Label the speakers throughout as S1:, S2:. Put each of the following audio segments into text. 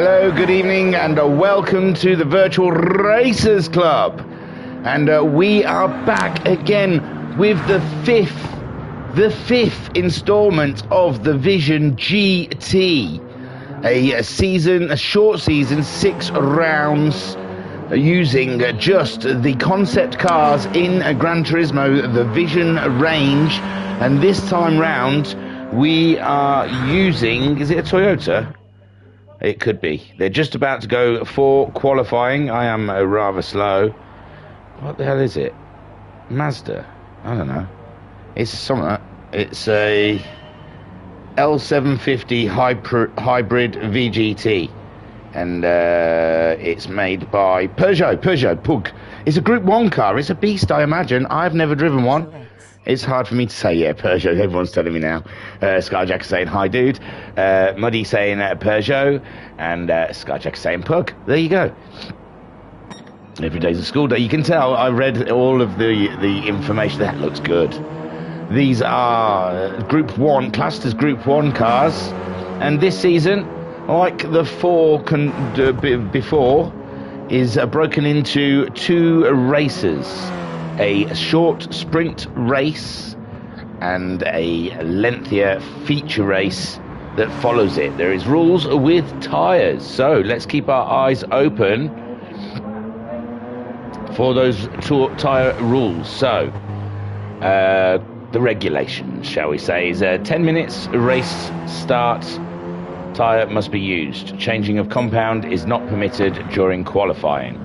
S1: Hello, good evening, and welcome to the Virtual Racers Club. And we are back again with the fifth installment of the Vision GT. A short season, 6 rounds, using just the concept cars in Gran Turismo, the Vision range. And this time round, we are using, is it a Toyota? It could be. They're just about to go for qualifying. I am rather slow. What the hell is it? Mazda? I don't know. It's something. It's a L750 hybrid VGT. And it's made by Peugeot Pug. It's a Group 1 car. It's a beast, I imagine. I've never driven one. It's hard for me to say, yeah, Peugeot. Everyone's telling me now. Skyjack saying, hi, dude. Muddy saying Peugeot. And Skyjack saying Pug. There you go. Every day's a school day. You can tell I read all of the information. That looks good. These are Group 1, classed as Group 1 cars. And this season, like the 4 before, is broken into 2 races. A short sprint race and a lengthier feature race that follows it. There is rules with tyres, so let's keep our eyes open for those tyre rules. So the regulations, shall we say, is 10 minutes race start. Tyre must be used. Changing of compound is not permitted during qualifying.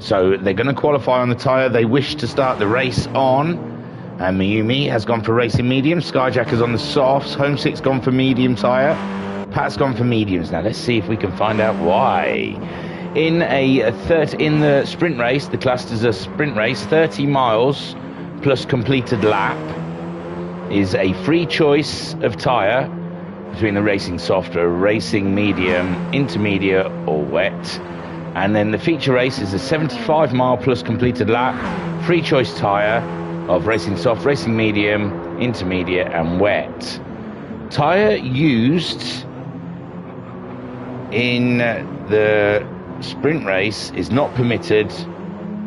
S1: So they're going to qualify on the tyre they wish to start the race on. And Mayumi has gone for racing medium. Skyjack is on the softs. Homesick's gone for medium tyre. Pat's gone for mediums. Now let's see if we can find out why. In the sprint race, the classed as a sprint race, 30 miles plus completed lap is a free choice of tyre between the racing soft or racing medium, intermediate or wet. And then the feature race is a 75 mile plus completed lap, free choice tyre of racing soft, racing medium, intermediate and wet. Tyre used in the sprint race is not permitted,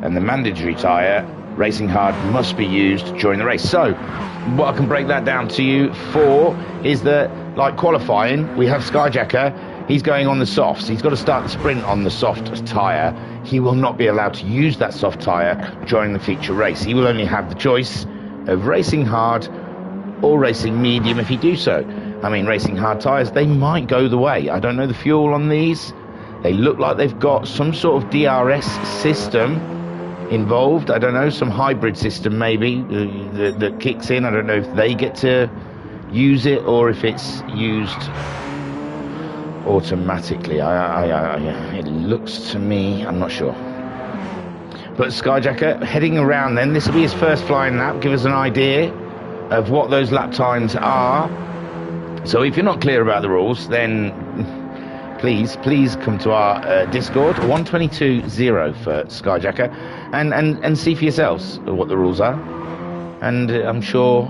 S1: and the mandatory tyre, racing hard, must be used during the race. So what I can break that down to you for is that, like qualifying, we have Skyjacker. He's going on the softs. He's got to start the sprint on the soft tyre. He will not be allowed to use that soft tyre during the feature race. He will only have the choice of racing hard or racing medium if he do so. I mean, racing hard tyres, they might go the way. I don't know the fuel on these. They look like they've got some sort of DRS system involved. I don't know, some hybrid system maybe that kicks in. I don't know if they get to use it or if it's used automatically. It looks to me, I'm not sure. But Skyjacker heading around then. This will be his first flying lap. Give us an idea of what those lap times are. So if you're not clear about the rules, then please come to our Discord, 122.0 for Skyjacker, and see for yourselves what the rules are. And I'm sure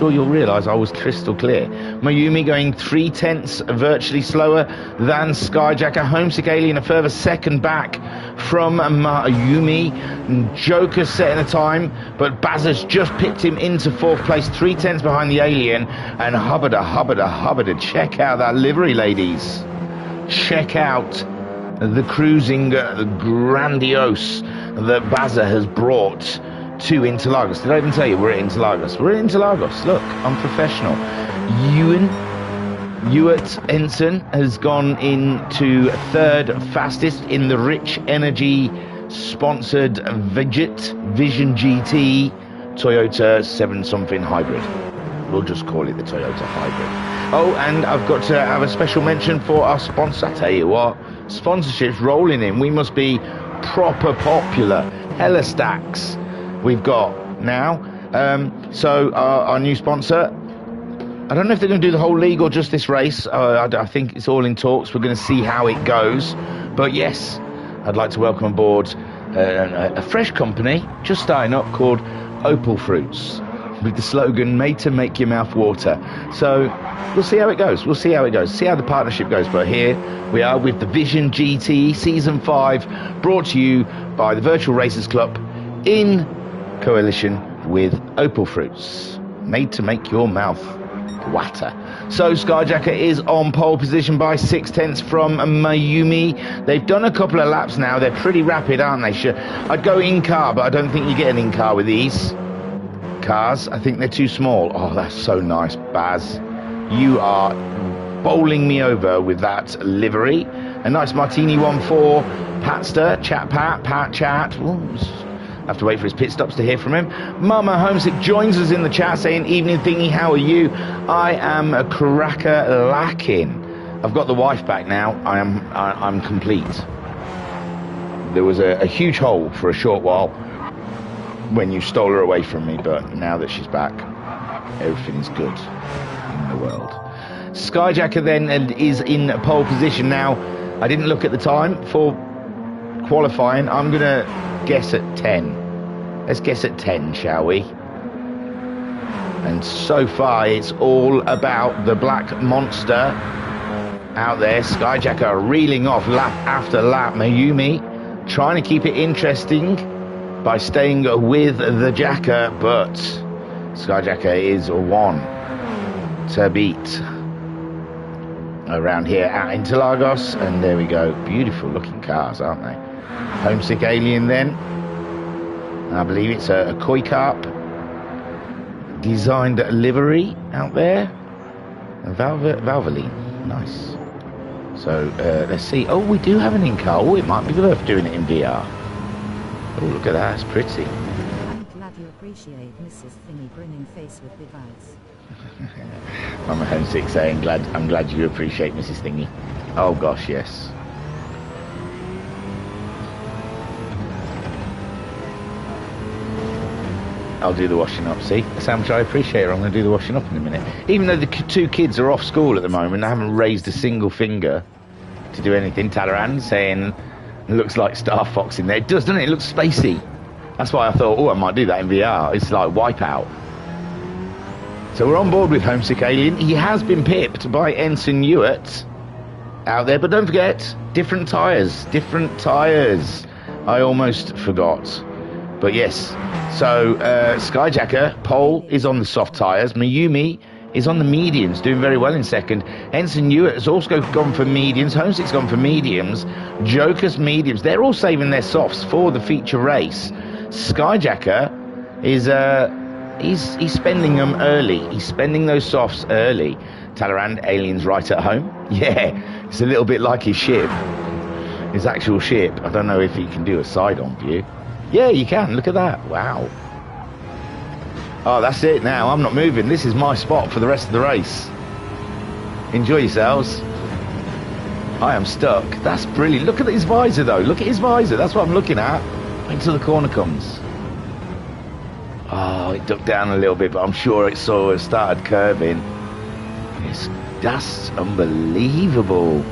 S1: you'll realise I was crystal clear. Mayumi going 0.3 virtually slower than Skyjacker. Homesick Alien a further second back from Mayumi. Joker setting a time, but Bazza's just picked him into 4th place, 0.3 behind the Alien. And hubba. Check out that livery, ladies. Check out the cruising grandiose that Bazza has brought to Interlagos. Did I even tell you we're at Interlagos? We're at Interlagos. Look, I'm professional. Ewart Ensign has gone into 3rd fastest in the Rich Energy sponsored Vision GT Toyota 7-something hybrid. We'll just call it the Toyota hybrid. Oh, and I've got to have a special mention for our sponsor. I tell you what, sponsorships rolling in. We must be proper popular. Hella stacks we've got now. So our new sponsor, I don't know if they're going to do the whole league or just this race. I think it's all in talks. We're going to see how it goes. But yes, I'd like to welcome aboard a fresh company just starting up called Opal Fruits. with the slogan "Made to make your mouth water." So we'll see how it goes. We'll see how it goes. See how the partnership goes. But here we are with the Vision GT Season 5, brought to you by the Virtual Racers Club in coalition with Opal Fruits. Made to make your mouth water. So Skyjacker is on pole position by 0.6 from Mayumi. They've done a couple of laps now. They're pretty rapid, aren't they? Sure. I'd go in car, but I don't think you get an in car with these cars. I think they're too small. Oh, that's so nice, Baz. You are bowling me over with that livery. A nice Martini 1-4. Patster, chat. Ooh, have to wait for his pit stops to hear from him. Mama Homesick joins us in the chat saying, "Evening thingy, how are you? I am a cracker lacking. I've got the wife back now. I'm complete. There was a huge hole for a short while when you stole her away from me, but now that she's back, everything's good in the world." Skyjacker then is in pole position now. I didn't look at the time for qualifying. I'm gonna guess at 10. Let's guess at 10, shall we? And so far it's all about the black monster out there. Skyjacker reeling off lap after lap. Mayumi trying to keep it interesting by staying with the Jacker, but Skyjacker is one to beat around here out into Lagos. And there we go. Beautiful looking cars, aren't they? Homesick Alien then. I believe it's a Koi Carp designed livery out there. Valvoline. Nice. So let's see. Oh, we do have an in-car. Oh, it might be worth doing it in VR. Oh, look at that. It's pretty.
S2: I'm glad you appreciate Mrs. Thingy grinning face with big eyes.
S1: Mama Homesick saying, I'm glad you appreciate Mrs. Thingy. Oh, gosh, yes. I'll do the washing up. See, that's how much I appreciate her. I'm going to do the washing up in a minute. Even though the two kids are off school at the moment, I haven't raised a single finger to do anything. Talaran saying, it looks like Star Fox in there. It does, doesn't it? It looks spacey. That's why I thought, oh, I might do that in VR. It's like Wipeout. So we're on board with Homesick Alien. He has been pipped by Ensign Hewitt out there. But don't forget, different tyres. I almost forgot. But yes, so Skyjacker, pole, is on the soft tyres. Mayumi is on the mediums, doing very well in second. Ensign Hewitt has also gone for mediums. Homesick's gone for mediums. Joker's mediums. They're all saving their softs for the feature race. Skyjacker is he's spending them early. He's spending those softs early. Talleyrand, Alien's right at home. Yeah, it's a little bit like his ship. His actual ship. I don't know if he can do a side-on view. Yeah, you can. Look at that. Wow. Oh, that's it now. I'm not moving. This is my spot for the rest of the race. Enjoy yourselves. I am stuck. That's brilliant. Look at his visor, though. Look at his visor. That's what I'm looking at. Wait until the corner comes. Oh, it ducked down a little bit, but I'm sure it started curving. That's unbelievable.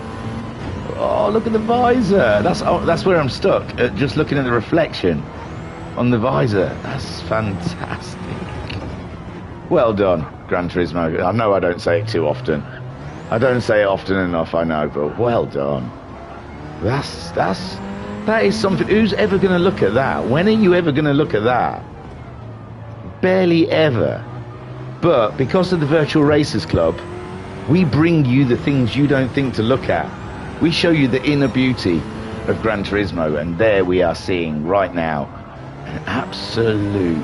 S1: Oh, look at the visor. That's where I'm stuck. Just looking at the reflection on the visor. That's fantastic. Well done, Gran Turismo. I know I don't say it too often. I don't say it often enough, I know, but well done. That is something. Who's ever going to look at that? When are you ever going to look at that? Barely ever. But because of the Virtual Racers Club, we bring you the things you don't think to look at. We show you the inner beauty of Gran Turismo, and there we are seeing right now an absolute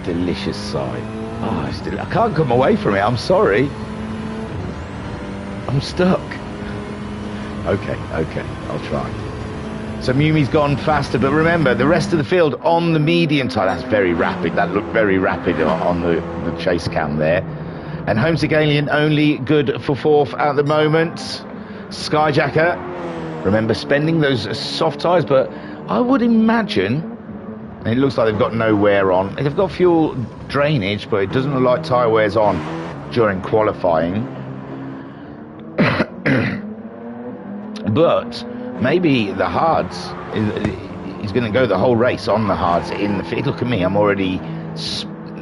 S1: delicious sight. Oh, I can't come away from it. I'm sorry. I'm stuck. Okay, I'll try. So Mumi's gone faster, but remember, the rest of the field on the medium tire, that's very rapid. That looked very rapid on the chase cam there. And Homesick Alien only good for fourth at the moment. Skyjacker, remember, spending those soft tyres, but I would imagine, and it looks like they've got no wear on. They've got fuel drainage, but it doesn't look like tyre wear's on during qualifying. But maybe the hards, he's going to go the whole race on the hards in the field. Look at me, I'm already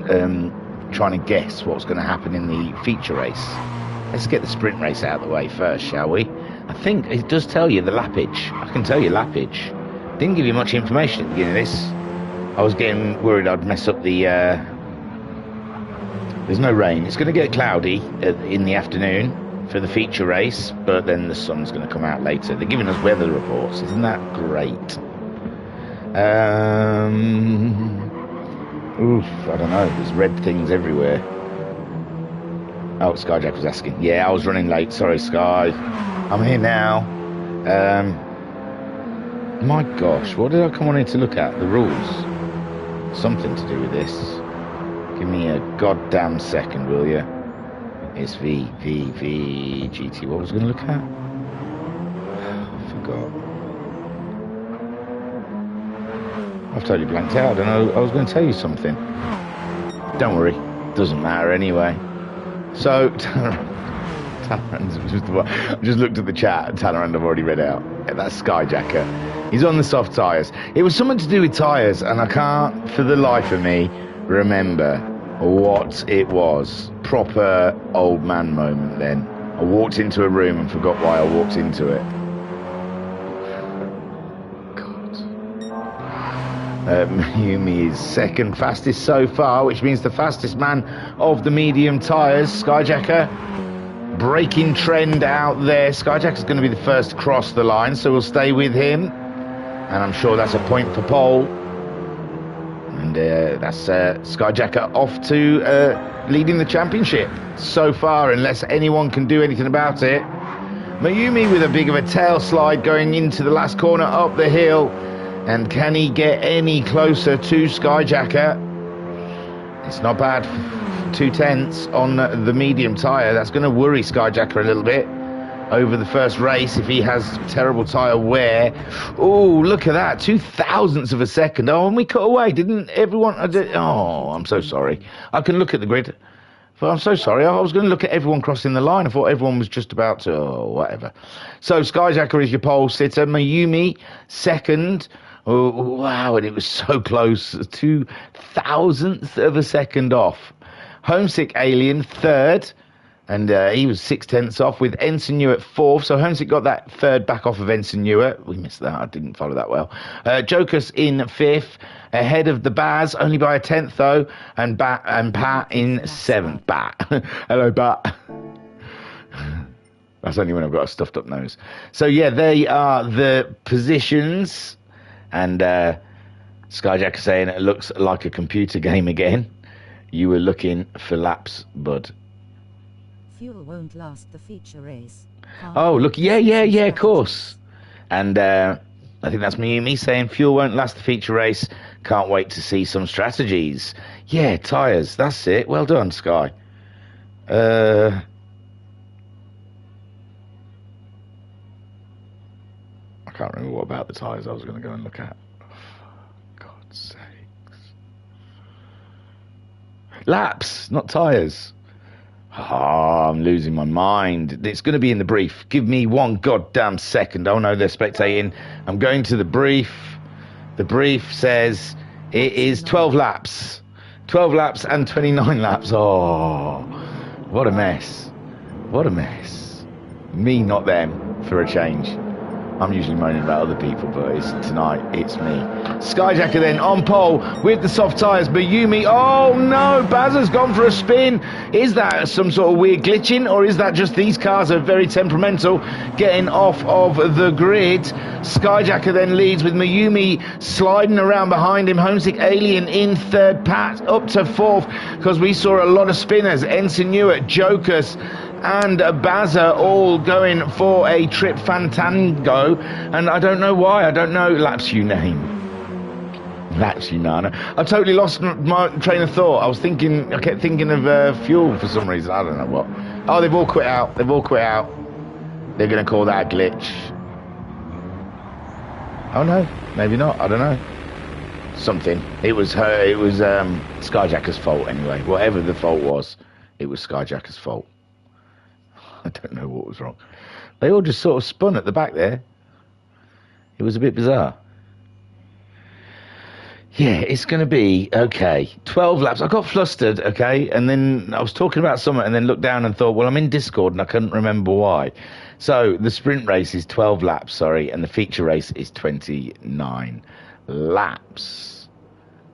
S1: trying to guess what's going to happen in the feature race. Let's get the sprint race out of the way first, shall we? I think it does tell you the lappage. I can tell you lappage. Didn't give you much information at the beginning of this. I was getting worried I'd mess up the... There's no rain. It's going to get cloudy in the afternoon for the feature race, but then the sun's going to come out later. They're giving us weather reports. Isn't that great? Oof, I don't know. There's red things everywhere. Oh, Skyjack was asking. Yeah, I was running late. Sorry, Sky. I'm here now. My gosh, what did I come on here to look at? The rules. Something to do with this. Give me a goddamn second, will you? It's VGT. What was I going to look at? I forgot. I've totally blanked out. I don't know. I was going to tell you something. Don't worry. Doesn't matter anyway. So, I just looked at the chat. Talleyrand I've already read out. That's Skyjacker. He's on the soft tyres. It was something to do with tyres, and I can't, for the life of me, remember what it was. Proper old man moment then. I walked into a room and forgot why I walked into it. Mayumi is second fastest so far, which means the fastest man of the medium tyres. Skyjacker breaking trend out there. Skyjacker's going to be the first to cross the line, so we'll stay with him. And I'm sure that's a point for pole. And that's Skyjacker off to leading the championship so far, unless anyone can do anything about it. Mayumi with a big of a tail slide going into the last corner up the hill. And can he get any closer to Skyjacker? It's not bad. 2/10 on the medium tyre. That's going to worry Skyjacker a little bit over the first race if he has terrible tyre wear. Oh, look at that. 0.002 of a second. Oh, and we cut away. Didn't everyone... Oh, I'm so sorry. I can look at the grid. But I'm so sorry. I was going to look at everyone crossing the line. I thought everyone was just about to... Oh, whatever. So Skyjacker is your pole sitter. Mayumi second. Oh, wow, and it was so close. 0.002 of a second off. Homesick Alien, third, and he was 0.6 off with Ensign New at fourth. So Homesick got that third back off of Ensign New. We missed that. I didn't follow that well. Jokers in fifth, ahead of the Baz, only by 1/10 though, and Pat in seventh. Bat. Hello, Bat. That's only when I've got a stuffed up nose. So yeah, they are the positions. And Skyjacker saying it looks like a computer game again. You were looking for laps, bud.
S2: Fuel won't last the feature race.
S1: Oh, look, yeah, of course. And I think that's me saying fuel won't last the feature race. Can't wait to see some strategies. Yeah, tyres, that's it. Well done, Sky. I can't remember what about the tyres I was going to go and look at. Oh, God's sakes. Laps, not tyres. Oh, I'm losing my mind. It's going to be in the brief. Give me one goddamn second. Oh no, they're spectating. I'm going to the brief. The brief says it is 12 laps. 12 laps and 29 laps. Oh, what a mess. What a mess. Me, not them, for a change. I'm usually moaning about other people, but tonight it's me. Skyjacker then on pole with the soft tyres. Mayumi, oh no, Baz has gone for a spin. Is that some sort of weird glitching, or is that just these cars are very temperamental, getting off of the grid? Skyjacker then leads with Mayumi sliding around behind him. Homesick Alien in third, Pat up to fourth, because we saw a lot of spinners. Ensign Newitt, Jokers, and Baza all going for a trip fantango, and I don't know why. I don't know. Laps you name. Laps you nana. I totally lost my train of thought. I kept thinking of fuel for some reason. I don't know what. Oh, they've all quit out. They've all quit out. They're going to call that a glitch. Oh no, maybe not. I don't know. Something. It was her. It was Skyjacker's fault anyway. Whatever the fault was, it was Skyjacker's fault. I don't know what was wrong. They all just sort of spun at the back there. It was a bit bizarre. Yeah, it's going to be, okay, 12 laps. I got flustered, okay, and then I was talking about something and then looked down and thought, well, I'm in Discord and I couldn't remember why. So the sprint race is 12 laps, sorry, and the feature race is 29 laps.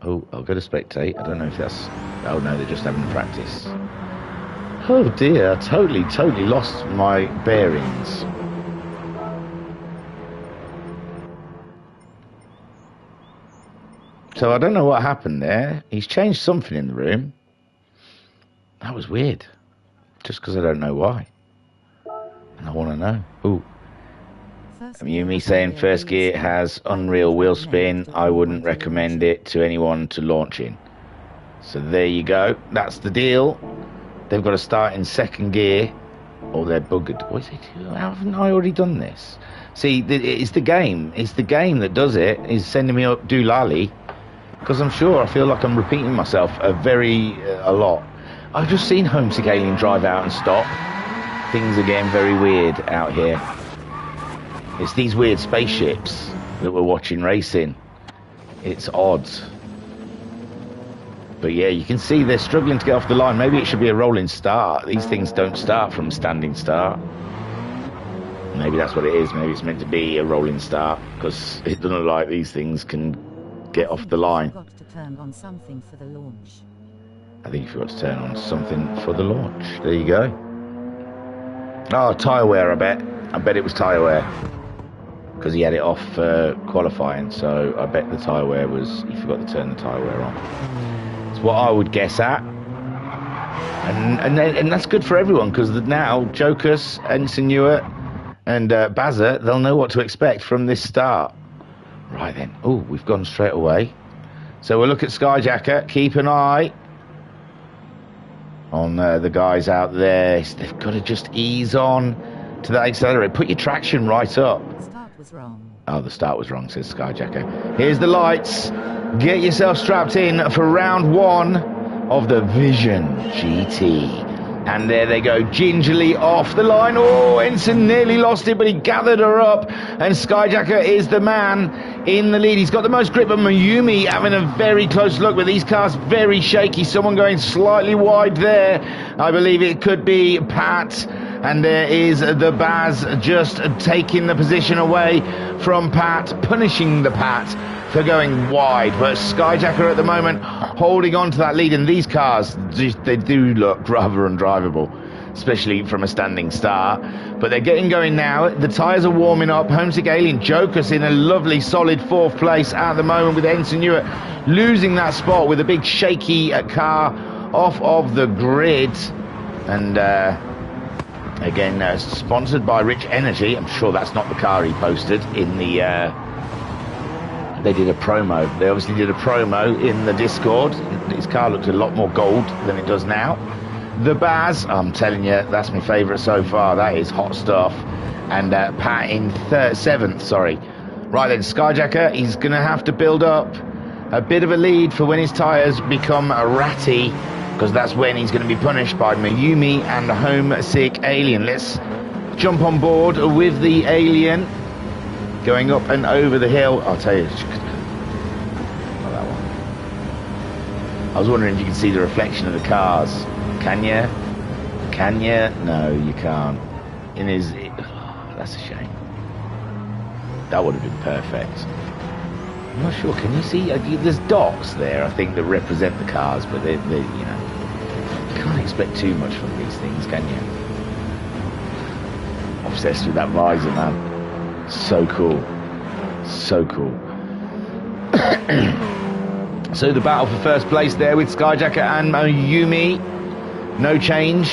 S1: Oh, I'll go to spectate. I don't know if that's... Oh, no, they're just having practice. Oh, dear, I totally lost my bearings. So I don't know what happened there. He's changed something in the room. That was weird. Just because I don't know why. And I want to know. Ooh. Yumi saying first gear has unreal wheel spin. I wouldn't recommend it to anyone to launch in. So there you go. That's the deal. They've got to start in second gear or they're buggered. What is it? Haven't I already done this? See, it's the game. It's the game that does it. Is sending me up doolally. Because I'm sure I feel like I'm repeating myself a lot. I've just seen Homesick Alien drive out and stop. Things are getting very weird out here. It's these weird spaceships that we're watching racing. It's odd. But yeah, you can see they're struggling to get off the line. Maybe it should be a rolling start. These things don't start from standing start. Maybe that's what it is. Maybe it's meant to be a rolling start because it doesn't look like these things can get off the line.
S2: I forgot to turn on something for the launch.
S1: I think you forgot to turn on something for the launch. There you go. Oh, tyre wear, I bet. I bet it was tyre wear. Because he had it off qualifying, so I bet the tyre wear was... He forgot to turn the tyre wear on. It's what I would guess at. And that's good for everyone, because now Jokus, Ensign Ewart, and Bazza, they'll know what to expect from this start. Right then. Oh, we've gone straight away. So we'll look at Skyjacker. Keep an eye on the guys out there. They've got to just ease on to that accelerator. Put your traction right up.
S2: The start was wrong.
S1: Oh, the start was wrong, says Skyjacker. Here's the lights. Get yourself strapped in for round one of the Vision GT. And there they go, gingerly off the line. Oh, Ensign nearly lost it, but he gathered her up. And Skyjacker is the man in the lead. He's got the most grip, but Mayumi having a very close look, but these cars very shaky. Someone going slightly wide there. I believe it could be Pat. And there is the Baz just taking the position away from Pat, punishing the Pat for going wide. But Skyjacker at the moment holding on to that lead, and these cars, they do look rather undrivable, especially from a standing start. But they're getting going now. The tyres are warming up. Homesick Alien Jokus in a lovely solid fourth place at the moment, with Ensign Ewart losing that spot with a big shaky car off of the grid. And again, sponsored by Rich Energy. I'm sure that's not the car he posted in the... They did a promo. They obviously did a promo in the Discord. His car looked a lot more gold than it does now. The Baz, I'm telling you, that's my favourite so far. That is hot stuff. And Pat in seventh, sorry. Right then, Skyjacker, he's going to have to build up a bit of a lead for when his tyres become ratty, because that's when he's going to be punished by Mayumi and the Homesick Alien. Let's jump on board with the Alien. Going up and over the hill. I'll tell you. Not that one. I was wondering if you can see the reflection of the cars. Can you? Can you? No, you can't. That's a shame. That would have been perfect. I'm not sure. Can you see? There's dots there, I think, that represent the cars, but they you can't expect too much from these things, can you? Obsessed with that visor, man. So cool. So cool. So the battle for first place there with Skyjacker and Mayumi. No change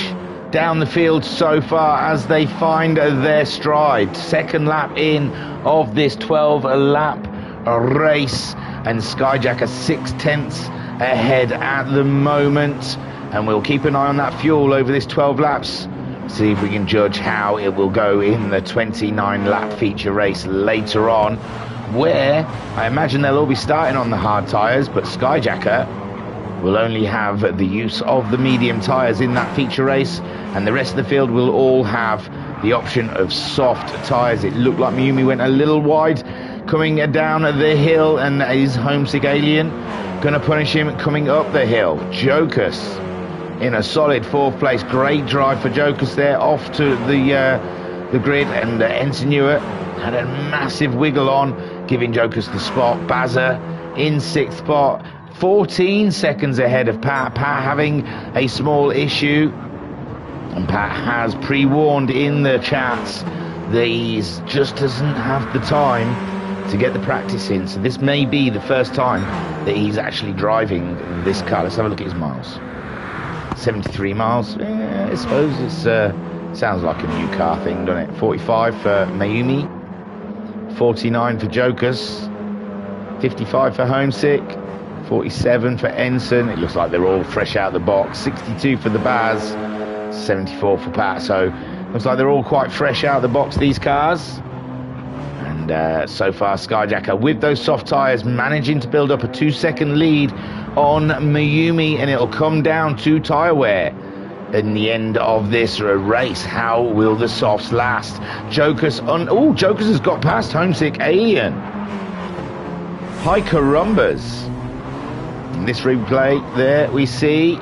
S1: down the field so far as they find their stride. Second lap in of this 12-lap race. And Skyjacker 6/10 ahead at the moment. And we'll keep an eye on that fuel over this 12 laps. See if we can judge how it will go in the 29-lap feature race later on, where I imagine they'll all be starting on the hard tyres, but Skyjacker will only have the use of the medium tyres in that feature race, and the rest of the field will all have the option of soft tyres. It looked like Mayumi went a little wide, coming down the hill, and is Homesick Alien going to punish him coming up the hill? Jokus in a solid 4th place. Great drive for Jokus there, off to the grid, and Ensign Ewart had a massive wiggle on, giving Jokus the spot. Bazza in 6th spot, 14 seconds ahead of Pat. Pat having a small issue, and Pat has pre-warned in the chats that he just doesn't have the time to get the practice in. So this may be the first time that he's actually driving this car. Let's have a look at his miles. 73 miles. I suppose it's sounds like a new car thing, doesn't it? 45 for Mayumi, 49 for Jokus, 55 for Homesick, 47 for Ensign. It looks like they're all fresh out of the box. 62 for the Baz, 74 for Pat. So looks like they're all quite fresh out of the box, these cars. And so far, Skyjacker, with those soft tyres, managing to build up a 2-second lead on Mayumi, and it'll come down to tyre wear in the end of this race. How will the softs last? Jokus Jokus has got past Homesick Alien. Hi carumbas. In this replay there we see,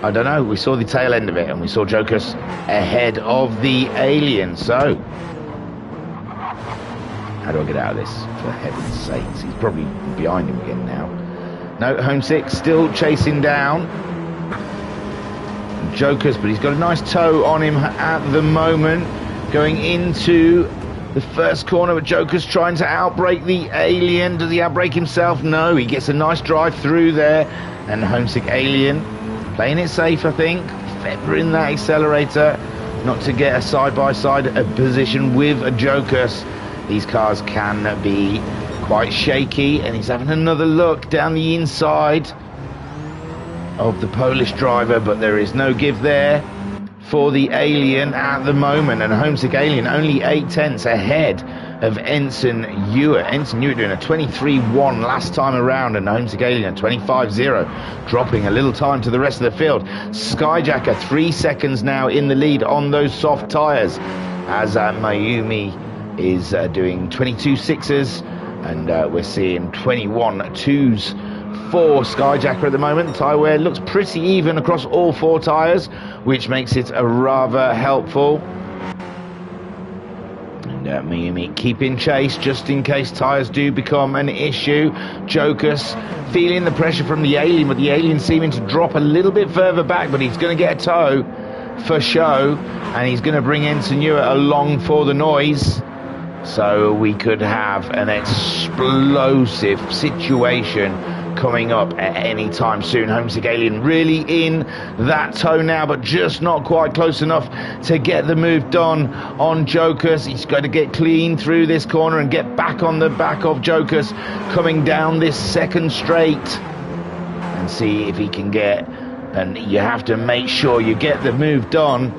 S1: I don't know, we saw the tail end of it, and we saw Jokus ahead of the Alien. So how do I get out of this, for heaven's sakes? He's probably behind him again now. No, Homesick still chasing down Jokus, but he's got a nice toe on him at the moment. Going into the first corner with Jokus trying to outbrake the Alien. Does he outbrake himself? No, he gets a nice drive through there. And Homesick Alien playing it safe, I think. Feathering that accelerator not to get a side-by-side position with a Jokus. These cars can be quite shaky, and he's having another look down the inside of the Polish driver, but there is no give there for the Alien at the moment. And Homesick Alien only 8 tenths ahead of Ensign Ewart. Ensign Ewart doing a 23.1 last time around, and Homesick Alien 25.0, dropping a little time to the rest of the field. Skyjacker 3 seconds now in the lead on those soft tyres, as Mayumi is doing 22.6s, and we're seeing 21.2s for Skyjacker at the moment. Tyre wear looks pretty even across all 4 tyres, which makes it a rather helpful. And Mayumi keeping chase just in case tyres do become an issue. Jokus feeling the pressure from the Alien, but the Alien seeming to drop a little bit further back, but he's going to get a tow for show, and he's going to bring Ensign Ewart along for the noise. So we could have an explosive situation coming up at any time soon. Homesick Alien really in that tow now, but just not quite close enough to get the move done on Jokus. He's got to get clean through this corner and get back on the back of Jokus coming down this second straight, and see if he can get, and you have to make sure you get the move done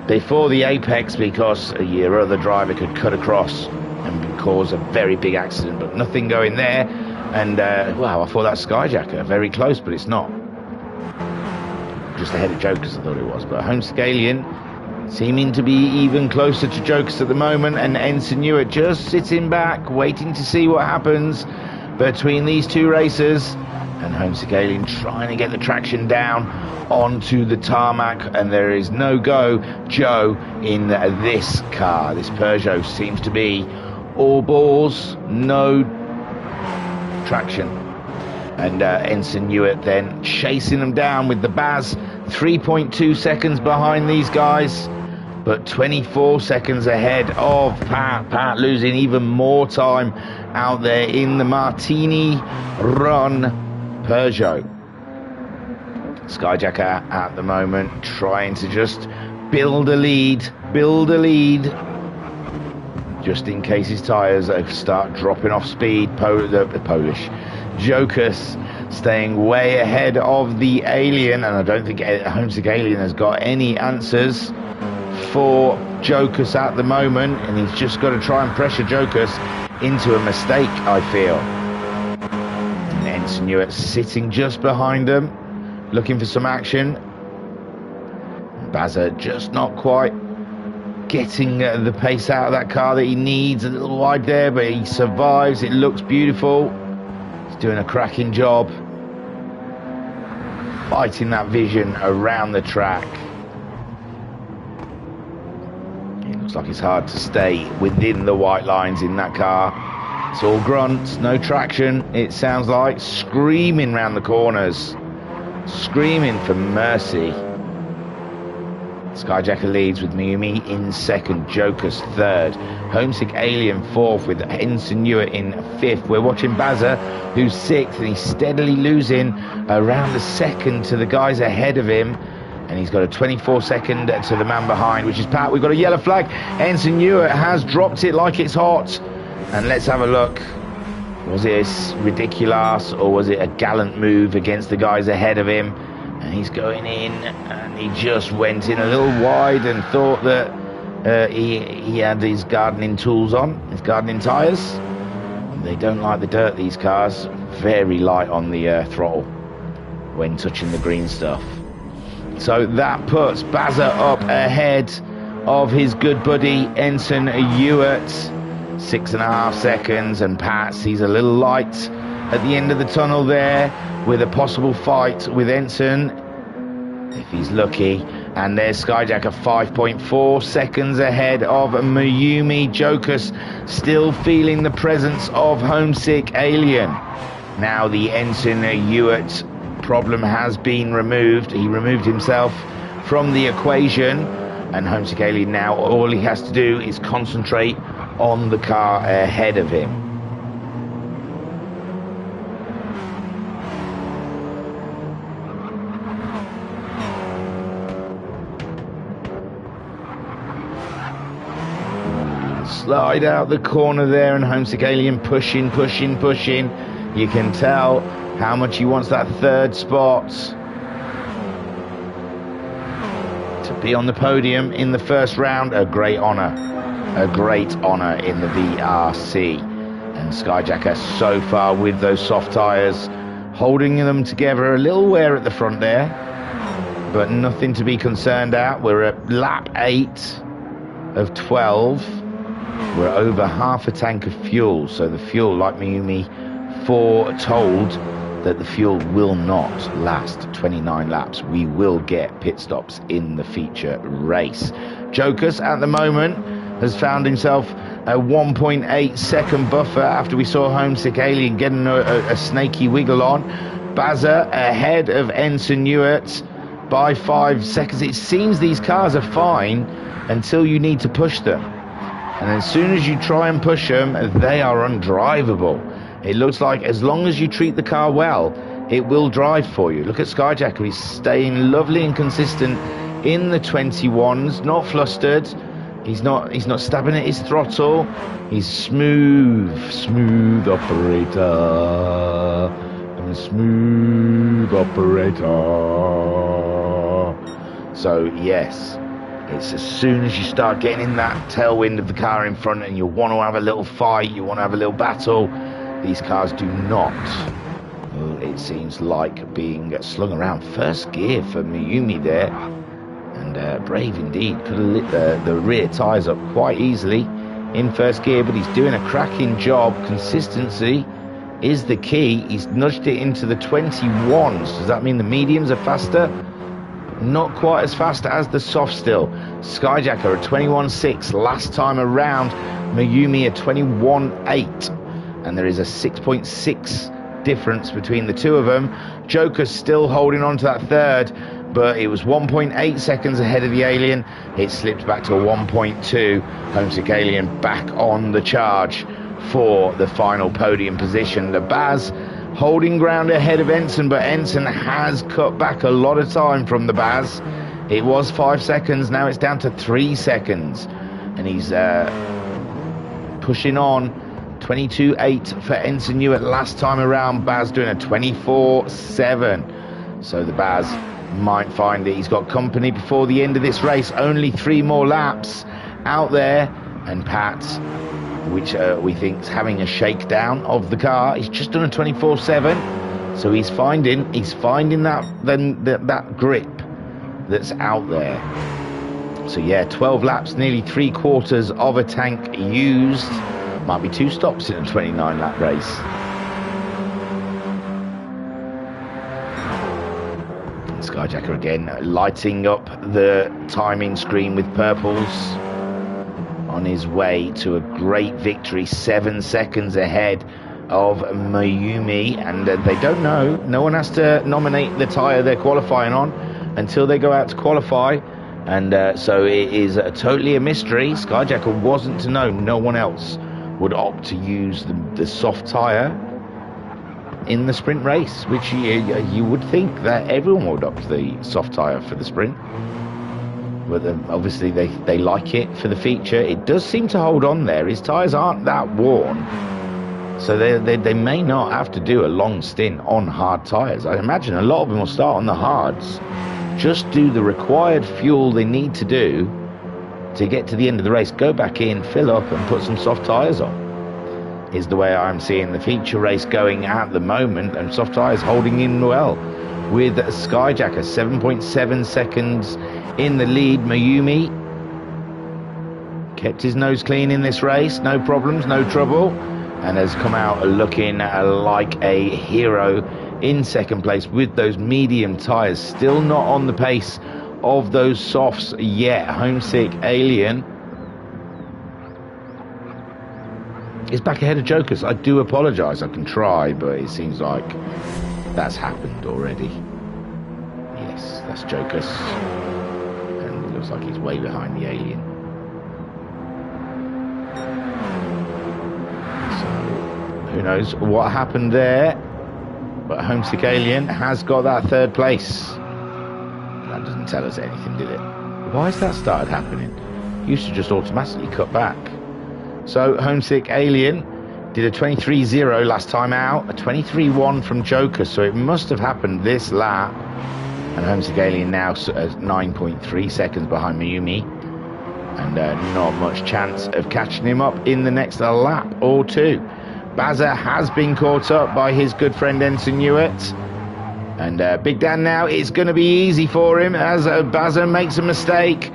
S1: before the apex, because your other driver could cut across and cause a very big accident, but nothing going there. And wow, I thought that Skyjacker very close, but it's not. Just ahead of Jokus, I thought it was. But Homesick Alien seeming to be even closer to Jokus at the moment, and Ensign Ewart just sitting back, waiting to see what happens between these two racers. And Homesick Alien trying to get the traction down onto the tarmac, and there is no go Joe in this car. This Peugeot seems to be all balls, no traction. And Ensign Ewart then chasing them down with the Baz, 3.2 seconds behind these guys, but 24 seconds ahead of Pat. Pat losing even more time out there in the Martini run Peugeot. Skyjacker at the moment trying to just build a lead, just in case his tyres start dropping off speed. The Polish Jokus staying way ahead of the Alien, and I don't think Homesick Alien has got any answers for Jokus at the moment, and he's just got to try and pressure Jokus into a mistake, I feel. Ensign Ewart sitting just behind them, looking for some action. Bazza just not quite getting the pace out of that car that he needs. A little wide there, but he survives. It looks beautiful. He's doing a cracking job fighting that vision around the track. It looks like it's hard to stay within the white lines in that car. It's all grunts, no traction, it sounds like. Screaming round the corners, screaming for mercy. Skyjacker leads with Mayumi in second, Joker's third, Homesick Alien fourth with Ensign Newer in fifth. We're watching Bazza, who's sixth, and he's steadily losing around a second to the guys ahead of him. And he's got a 24-second to the man behind, which is Pat. We've got a yellow flag. Ensign Newer has dropped it like it's hot. And let's have a look. Was it ridiculous, or was it a gallant move against the guys ahead of him? And he's going in, and he just went in a little wide and thought that he had his gardening tools on, his gardening tyres. They don't like the dirt, these cars. Very light on the throttle when touching the green stuff. So that puts Bazza up ahead of his good buddy Ensign Ewart. 6.5 seconds, and Pat sees a little light at the end of the tunnel there with a possible fight with Ensign if he's lucky. And there's Skyjacker 5.4 seconds ahead of Mayumi. Joker's still feeling the presence of Homesick Alien. Now the Ensign Ewart problem has been removed. He removed himself from the equation, and Homesick Alien now, all he has to do is concentrate on the car ahead of him. Slide out the corner there, and Homesick Alien pushing. You can tell how much he wants that third spot. To be on the podium in the first round, a great honour. A great honour in the VRC. And Skyjacker so far with those soft tyres, holding them together. A little wear at the front there, but nothing to be concerned at. We're at lap 8 of 12. We're over half a tank of fuel, so the fuel, like Mayumi foretold, that the fuel will not last 29 laps. We will get pit stops in the feature race. Jokers at the moment has found himself a 1.8 second buffer after we saw Homesick Alien getting a snaky wiggle on. Bazza ahead of Ensign Ewart by 5 seconds. It seems these cars are fine until you need to push them. And as soon as you try and push them, they are undrivable. It looks like as long as you treat the car well, it will drive for you. Look at Skyjacker, he's staying lovely and consistent in the 21s, not flustered. He's not stabbing at his throttle. He's smooth operator. I'm a smooth operator. So yes, it's as soon as you start getting in that tailwind of the car in front and you want to have a little fight, you want to have a little battle, these cars do not, it seems like, being slung around. First gear for Mayumi there, and brave indeed. Could have lit the rear tyres up quite easily in first gear, but he's doing a cracking job. Consistency is the key. He's nudged it into the 21s. Does that mean the mediums are faster? Not quite as fast as the soft still. Skyjacker a 21.6 last time around, Mayumi a 21.8, and there is a 6.6 difference between the two of them. Joker's still holding on to that third, but it was 1.8 seconds ahead of the Alien. It slipped back to a 1.2. Homesick Alien back on the charge for the final podium position. The Baz holding ground ahead of Ensign, but Ensign has cut back a lot of time from the Baz. It was 5 seconds, now it's down to 3 seconds, and he's pushing on. 22.8 for Ensign Ewart last time around. Baz doing a 24.7. So the Baz might find that he's got company before the end of this race. Only 3 more laps out there, and Pat, which we think is having a shakedown of the car, he's just done a 24.7. So he's finding that grip that's out there. So yeah, 12 laps, nearly 3/4 of a tank used. Might be 2 stops in a 29 lap race. And Skyjacker again lighting up the timing screen with purples. On his way to a great victory, 7 seconds ahead of Mayumi, and they don't know. No one has to nominate the tyre they're qualifying on until they go out to qualify, and so it is totally a mystery. Skyjacker wasn't to know. No one else would opt to use the soft tyre in the sprint race, which you would think that everyone would opt the soft tyre for the sprint. But obviously they like it for the feature. It does seem to hold on there. His tyres aren't that worn, so they may not have to do a long stint on hard tyres. I imagine a lot of them will start on the hards, just do the required fuel they need to do to get to the end of the race, go back in, fill up and put some soft tyres on, is the way I'm seeing the feature race going at the moment. And soft tyres holding in well with Skyjacker, 7.7 seconds in the lead. Mayumi kept his nose clean in this race, no problems, no trouble, and has come out looking like a hero in second place with those medium tyres. Still not on the pace of those softs yet. Homesick Alien is back ahead of Jokers. I do apologise, I can try, but it seems like that's happened already. Yes, that's Jokers. And it looks like he's way behind the Alien. So, who knows what happened there? But Homesick Alien has got that 3rd place. That doesn't tell us anything, did it? Why has that started happening? It used to just automatically cut back. So Homesick Alien did a 23.0 last time out, a 23.1 from Joker, so it must have happened this lap. And Homesick Alien now 9.3 seconds behind Mayumi, and not much chance of catching him up in the next lap or two. Bazza has been caught up by his good friend Ensign Hewitt, and Big Dan now, it's going to be easy for him as Bazza makes a mistake,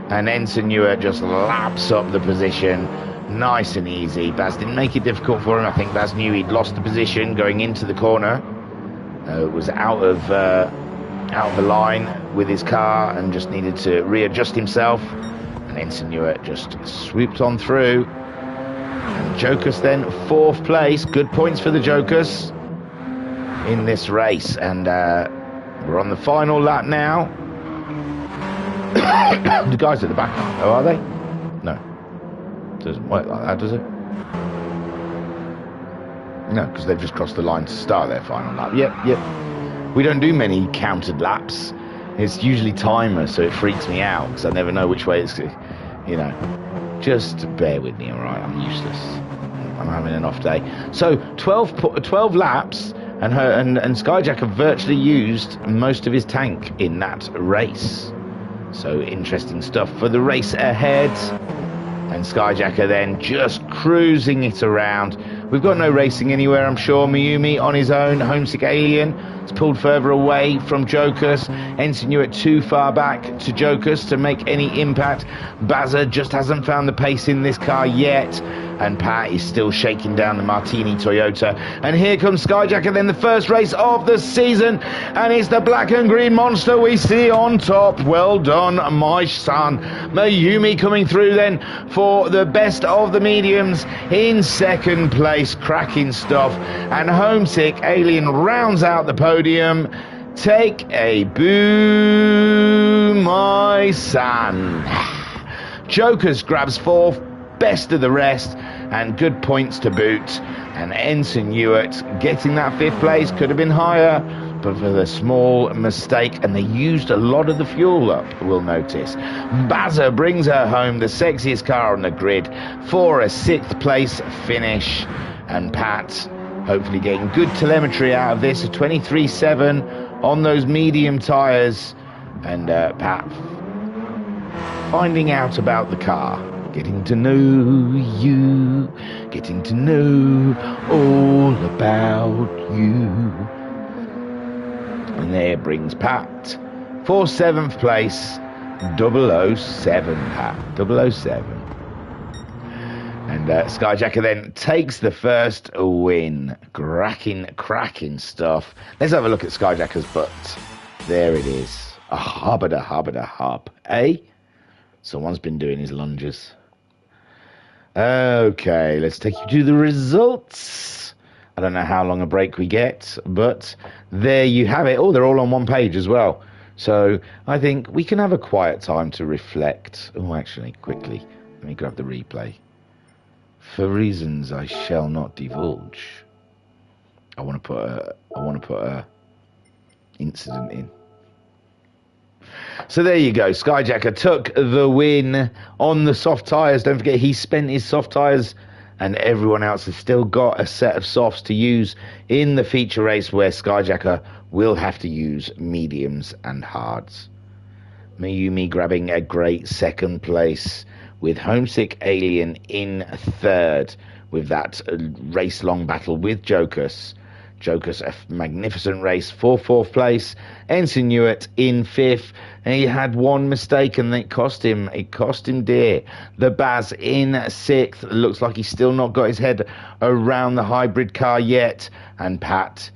S1: and Ensign Hewitt just laps up the position. Nice and easy. Baz didn't make it difficult for him. I think Baz knew he'd lost the position going into the corner. Was out of the line with his car and just needed to readjust himself. And Ensign Hewitt just swooped on through. And Jokers then 4th place. Good points for the Jokers in this race. And we're on the final lap now. The guys at the back, are they? No. Doesn't work like that, does it? No, because they've just crossed the line to start their final lap. Yep. We don't do many counted laps. It's usually timer, so it freaks me out because I never know which way it's, you know. Just bear with me, all right? I'm useless. I'm having an off day. So 12 laps, and Skyjacker virtually used most of his tank in that race. So interesting stuff for the race ahead. And Skyjacker then just cruising it around. We've got no racing anywhere, I'm sure. Mayumi on his own. Homesick Alien has pulled further away from Jokers. Ensign Hewitt too far back to Jokers to make any impact. Bazza just hasn't found the pace in this car yet. And Pat is still shaking down the Martini Toyota. And here comes Skyjacker, then the first race of the season. And it's the black and green monster we see on top. Well done, my son. Mayumi coming through then for the best of the mediums in second place. Cracking stuff. And Homesick Alien rounds out the podium. Take a boo, my son. Jokers grabs 4th. Best of the rest, and good points to boot. And Ensign Hewitt getting that 5th place. Could have been higher, but for the small mistake, and they used a lot of the fuel up, we'll notice. Bazza brings her home, the sexiest car on the grid, for a 6th place finish. And Pat hopefully getting good telemetry out of this, a 23.7 on those medium tyres. And Pat finding out about the car. Getting to know you, getting to know all about you. And there brings Pat for 7th place. 007, Pat. 007. And Skyjacker then takes the first win. Cracking stuff. Let's have a look at Skyjacker's butt. There it is. A hub. Eh? Someone's been doing his lunges. Okay, let's take you to the results. I don't know how long a break we get, but there you have it. Oh, they're all on one page as well. So I think we can have a quiet time to reflect. Oh, actually, quickly, let me grab the replay. For reasons I shall not divulge. I want to put a incident in. So there you go. Skyjacker took the win on the soft tyres. Don't forget, he spent his soft tyres, and everyone else has still got a set of softs to use in the feature race, where Skyjacker will have to use mediums and hards. Mayumi grabbing a great second place, with Homesick Alien in third, with that race-long battle with Jokus. Jokus, a magnificent race for fourth place. Ensign Newitt in fifth, and he had one mistake, and it cost him dear. The Baz in sixth. Looks like he's still not got his head around the hybrid car yet. And Pat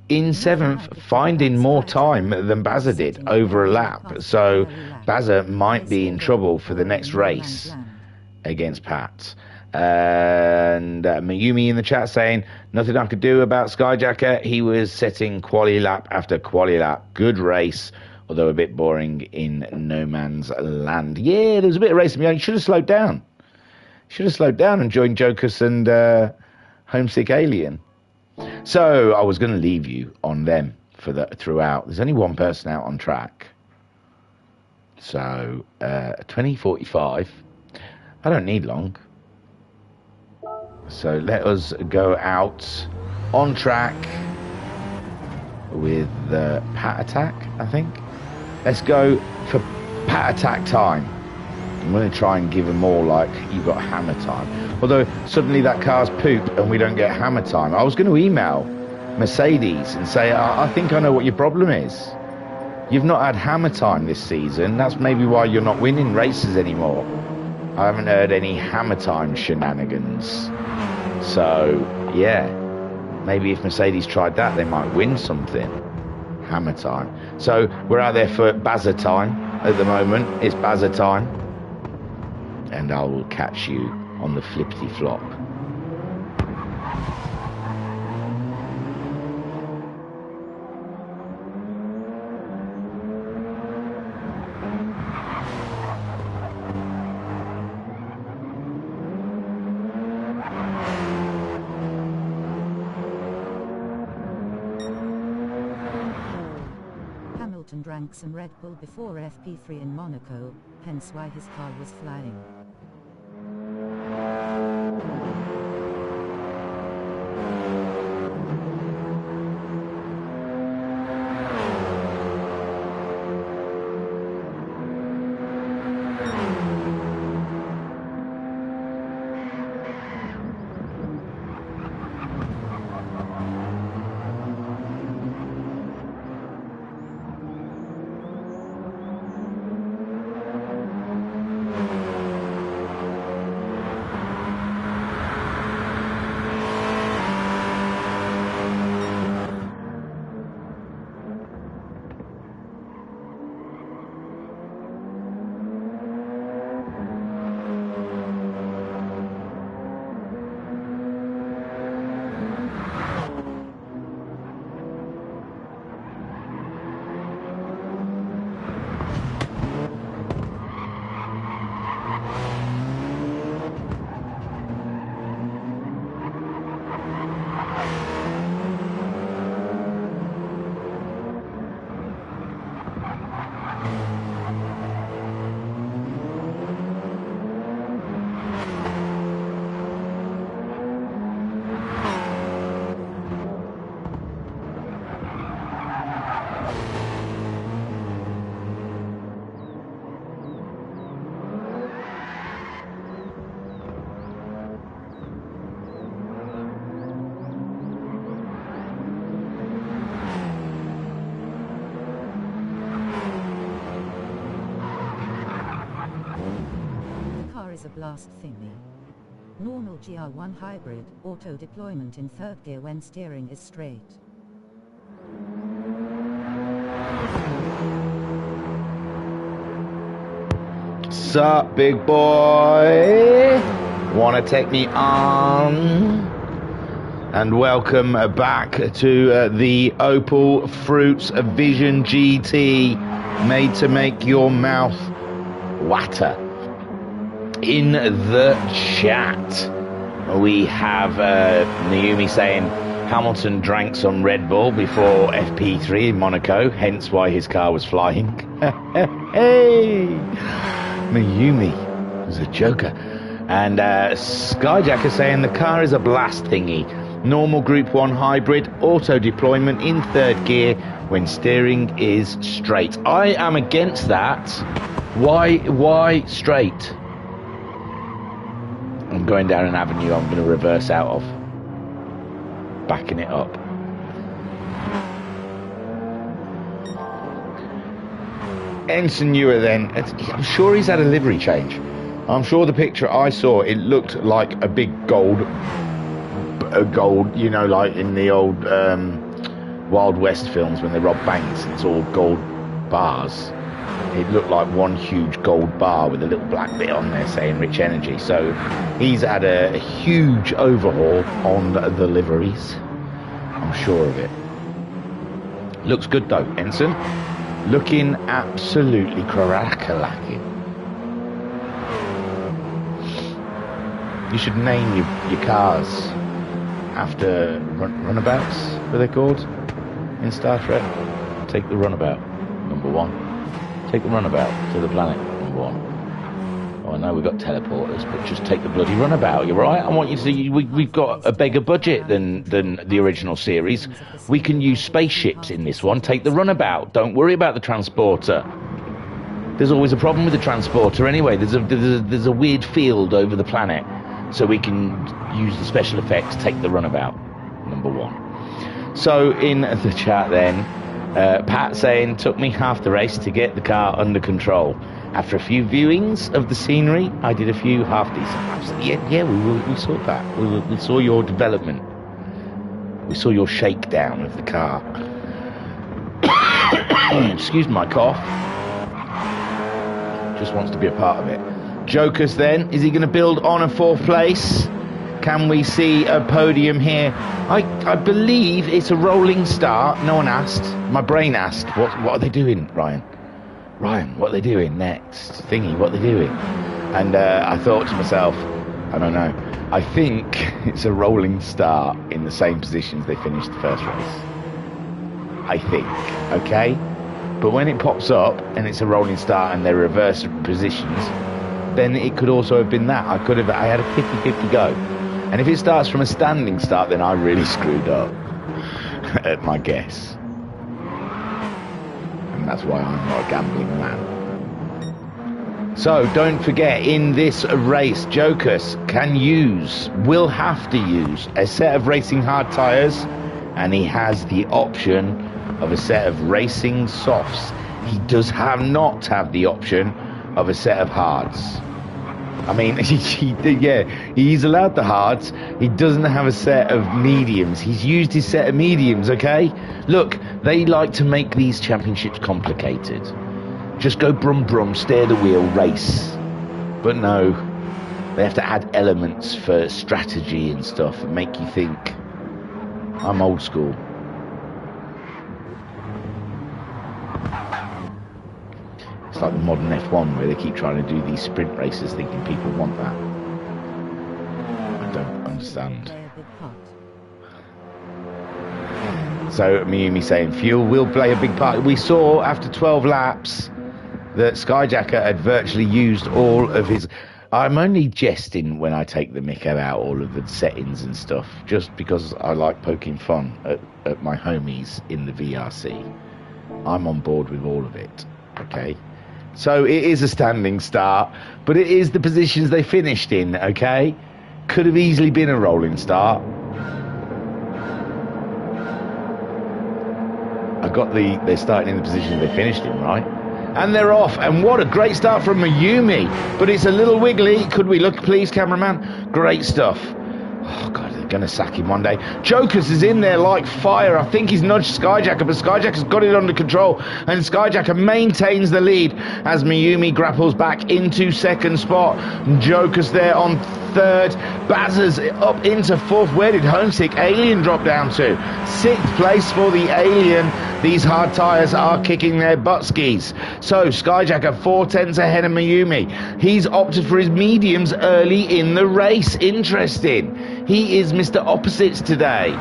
S1: in seventh, finding more time than Bazza did over a lap. So Bazza might be in trouble for the next race against Pat. And Mayumi in the chat saying, nothing I could do about Skyjacker. He was setting quali lap after quali lap. Good race, although a bit boring in no man's land. Yeah, there was a bit of racing behind. He should have slowed down. And joined Jokus and Homesick Alien. So I was going to leave you on them throughout. There's only one person out on track. So 2045. I don't need long. So let us go out on track with the Pat Attack, I think. Let's go for Pat Attack time. I'm going to try and give them all like you've got hammer time. Although suddenly that car's poop and we don't get hammer time. I was going to email Mercedes and say, I think I know what your problem is. You've not had hammer time this season. That's maybe why you're not winning races anymore. I haven't heard any hammer time shenanigans. So, yeah, maybe if Mercedes tried that, they might win something. Hammer time. So we're out there for Bazza time at the moment. It's Bazza time. And I will catch you on the flippity flop.
S2: Hamilton drank some Red Bull before FP3 in Monaco, hence why his car was flying. a blast thingy. Normal GR1 hybrid, auto deployment in third gear when steering is straight.
S1: Sup, big boy? Wanna take me on? And welcome back to the Opal Fruits Vision GT, made to make your mouth water. In the chat, we have Naomi saying Hamilton drank some Red Bull before FP3 in Monaco, hence why his car was flying. Hey, Mayumi was a joker. And Skyjacker saying the car is a blast thingy. Normal Group 1 hybrid, auto deployment in third gear when steering is straight. I am against that. Why straight? I'm going down an avenue I'm going to reverse out of. Backing it up. Ensign Ewer then. I'm sure he's had a livery change. I'm sure the picture I saw, it looked like a big gold, you know, like in the old Wild West films when they rob banks, it's all gold bars. It looked like one huge gold bar with a little black bit on there saying Rich Energy. So he's had a huge overhaul on the liveries. I'm sure of it. Looks good though, Ensign. Looking absolutely crack-a-lacking. You should name your cars after runabouts, what are they called in Star Trek? Take the runabout, number 1. Take the runabout to the planet, number 1. Oh, I know we've got teleporters, but just take the bloody runabout, you're right? I want you to see, we've got a bigger budget than the original series. We can use spaceships in this one. Take the runabout. Don't worry about the transporter. There's always a problem with the transporter anyway. There's a weird field over the planet. So we can use the special effects, take the runabout, number 1. So in the chat then, Pat saying, took me half the race to get the car under control. After a few viewings of the scenery, I did a few half decent. Yeah, we saw that. We saw your development. We saw your shakedown of the car. Excuse my cough. Just wants to be a part of it. Jokers then, is he going to build on a 4th place? Can we see a podium here? I believe it's a rolling start. No one asked. My brain asked. What are they doing, Ryan? Ryan, what are they doing next? Thingy, what are they doing? And I thought to myself, I don't know. I think it's a rolling start in the same positions they finished the first race. I think, okay? But when it pops up and it's a rolling start and they're reverse positions, then it could also have been that. I had a 50-50 go. And if it starts from a standing start, then I really screwed up at my guess. And that's why I'm not a gambling man. So don't forget, in this race, Jokers will have to use a set of racing hard tyres, and he has the option of a set of racing softs. He does not have the option of a set of hards. I mean, he's allowed the hards. He doesn't have a set of mediums. He's used his set of mediums, okay? Look, they like to make these championships complicated. Just go brum brum, steer the wheel, race. But no, they have to add elements for strategy and stuff and make you think. I'm old school. It's like the modern F1 where they keep trying to do these sprint races thinking people want that. I don't understand. So Miyumi saying fuel will play a big part. We saw after 12 laps that Skyjacker had virtually used all of his... I'm only jesting when I take the mick out all of the settings and stuff, just because I like poking fun at my homies in the VRC. I'm on board with all of it, okay? So it is a standing start, but it is the positions they finished in, okay? Could have easily been a rolling start. I got they're starting in the positions they finished in, right? And they're off. And what a great start from Mayumi. But it's a little wiggly. Could we look, please, cameraman? Great stuff. Oh, God, they're going to sack him one day. Jokers is in there like fire. I think he's nudged Skyjacker, but Skyjacker's got it under control. And Skyjacker maintains the lead as Mayumi grapples back into second spot. Jokers there on third. Bazzers up into fourth. Where did Homesick Alien drop down to? Sixth place for the Alien. These hard tyres are kicking their butt skis. So Skyjacker 4/10 ahead of Mayumi. He's opted for his mediums early in the race. Interesting. He is Mr. Opposites today.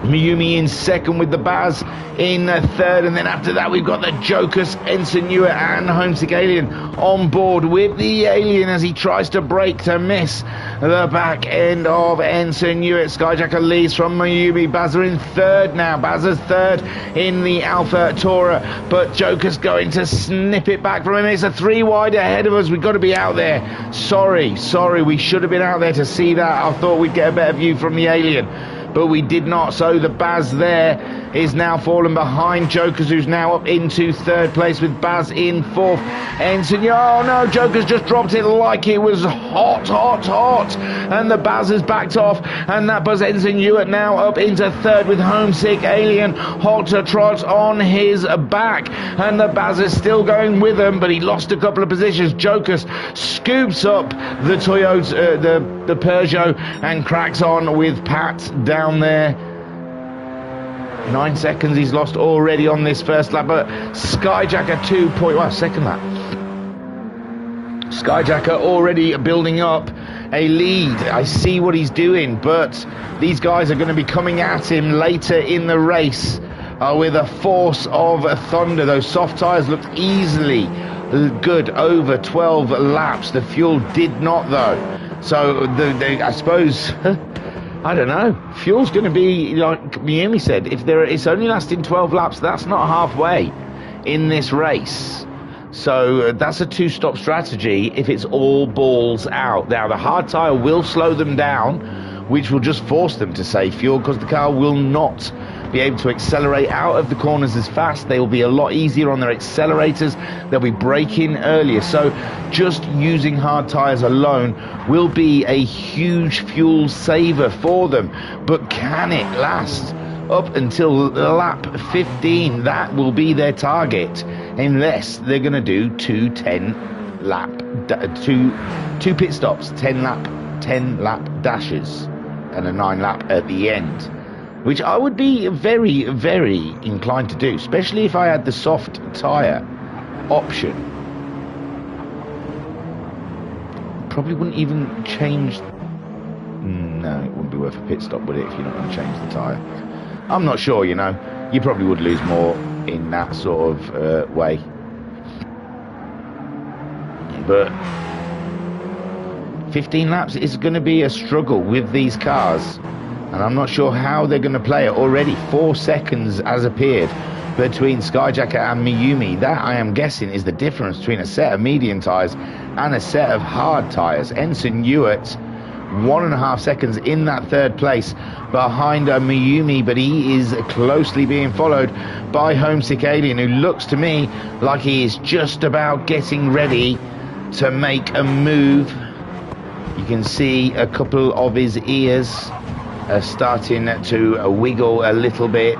S1: Mayumi in second with the Baz in third, and then after that we've got the Jokers, Ensign Newer and Homesick Alien on board with the Alien as he tries to break to miss the back end of Ensign Newer. Skyjacker leads from Mayumi. Baz are in third now. Baz's third in the Alpha Tora, but Joker's going to snip it back from him. It's a 3 wide ahead of us. We've got to be out there. Sorry, we should have been out there to see that. I thought we'd get a better view from the Alien, but we did not. So the Baz there is now fallen behind Jokers, who's now up into third place with Baz in fourth. Ensign, oh no, Jokers just dropped it like it was hot. And the Baz has backed off, and that Buzz Ensign Hewitt now up into third with Homesick Alien hot to trot on his back. And the Baz is still going with him, but he lost a couple of positions. Jokers scoops up the Toyota, the Peugeot, and cracks on with Pat down there. 9 seconds he's lost already on this first lap, but Skyjacker second lap. Skyjacker already building up a lead. I see what he's doing, but these guys are going to be coming at him later in the race with a force of thunder. Those soft tyres looked easily good over 12 laps. The fuel did not, though. So I suppose I don't know. Fuel's going to be, like Mayumi said, if it's only lasting 12 laps, that's not halfway in this race. So that's a 2-stop strategy if it's all balls out. Now, the hard tyre will slow them down, which will just force them to save fuel, because the car will not be able to accelerate out of the corners as fast. They will be a lot easier on their accelerators. They'll be braking earlier. So just using hard tyres alone will be a huge fuel saver for them. But can it last up until lap 15? That will be their target, unless they're going to do two pit stops, 10 lap dashes, and a 9 lap at the end, which I would be very, very inclined to do, especially if I had the soft tyre option. Probably wouldn't even change. No, it wouldn't be worth a pit stop, would it, if you're not going to change the tyre? I'm not sure, you know. You probably would lose more in that sort of way. But 15 laps is going to be a struggle with these cars, and I'm not sure how they're going to play it. Already 4 seconds has appeared between Skyjacker and Mayumi. That, I am guessing, is the difference between a set of medium tyres and a set of hard tyres. Ensign Hewitt 1.5 seconds in that third place behind Mayumi, but he is closely being followed by Homesick Alien, who looks to me like he is just about getting ready to make a move. You can see a couple of his ears starting to wiggle a little bit,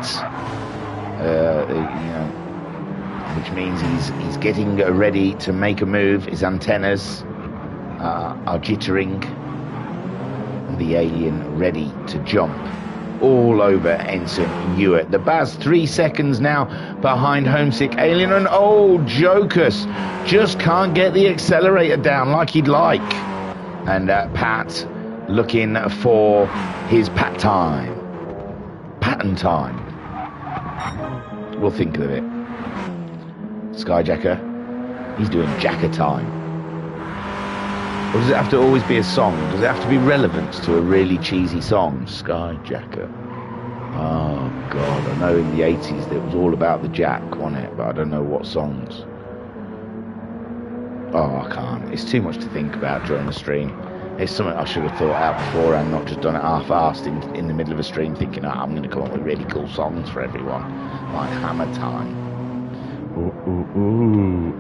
S1: which means he's getting ready to make a move. His antennas are jittering. The Alien ready to jump all over Ensign Hewitt. The Baz 3 seconds now behind Homesick Alien, and Jokers just can't get the accelerator down like he'd like. And Pat looking for his pattern time. We'll think of it. Skyjacker, he's doing Jacker time. Or does it have to always be a song? Does it have to be relevant to a really cheesy song? Skyjacker. Oh, God. I know in the 80s it was all about the jack, wasn't it? But I don't know what songs. Oh, I can't. It's too much to think about during the stream. It's something I should have thought out before and not just done it half-assed in the middle of a stream thinking, I'm going to come up with really cool songs for everyone. Like Hammer Time. Ooh.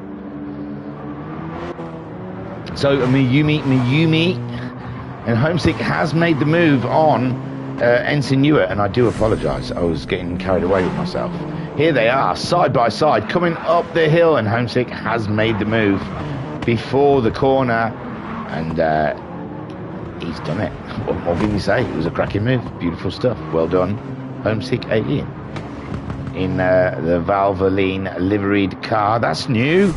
S1: So Mayumi and Homesick has made the move on Ensign Hewitt, and I do apologise. I was getting carried away with myself. Here they are, side by side, coming up the hill, and Homesick has made the move before the corner, and he's done it. What more can you say? It was a cracking move. Beautiful stuff. Well done, Homesick Alien. In the Valvoline liveried car. That's new.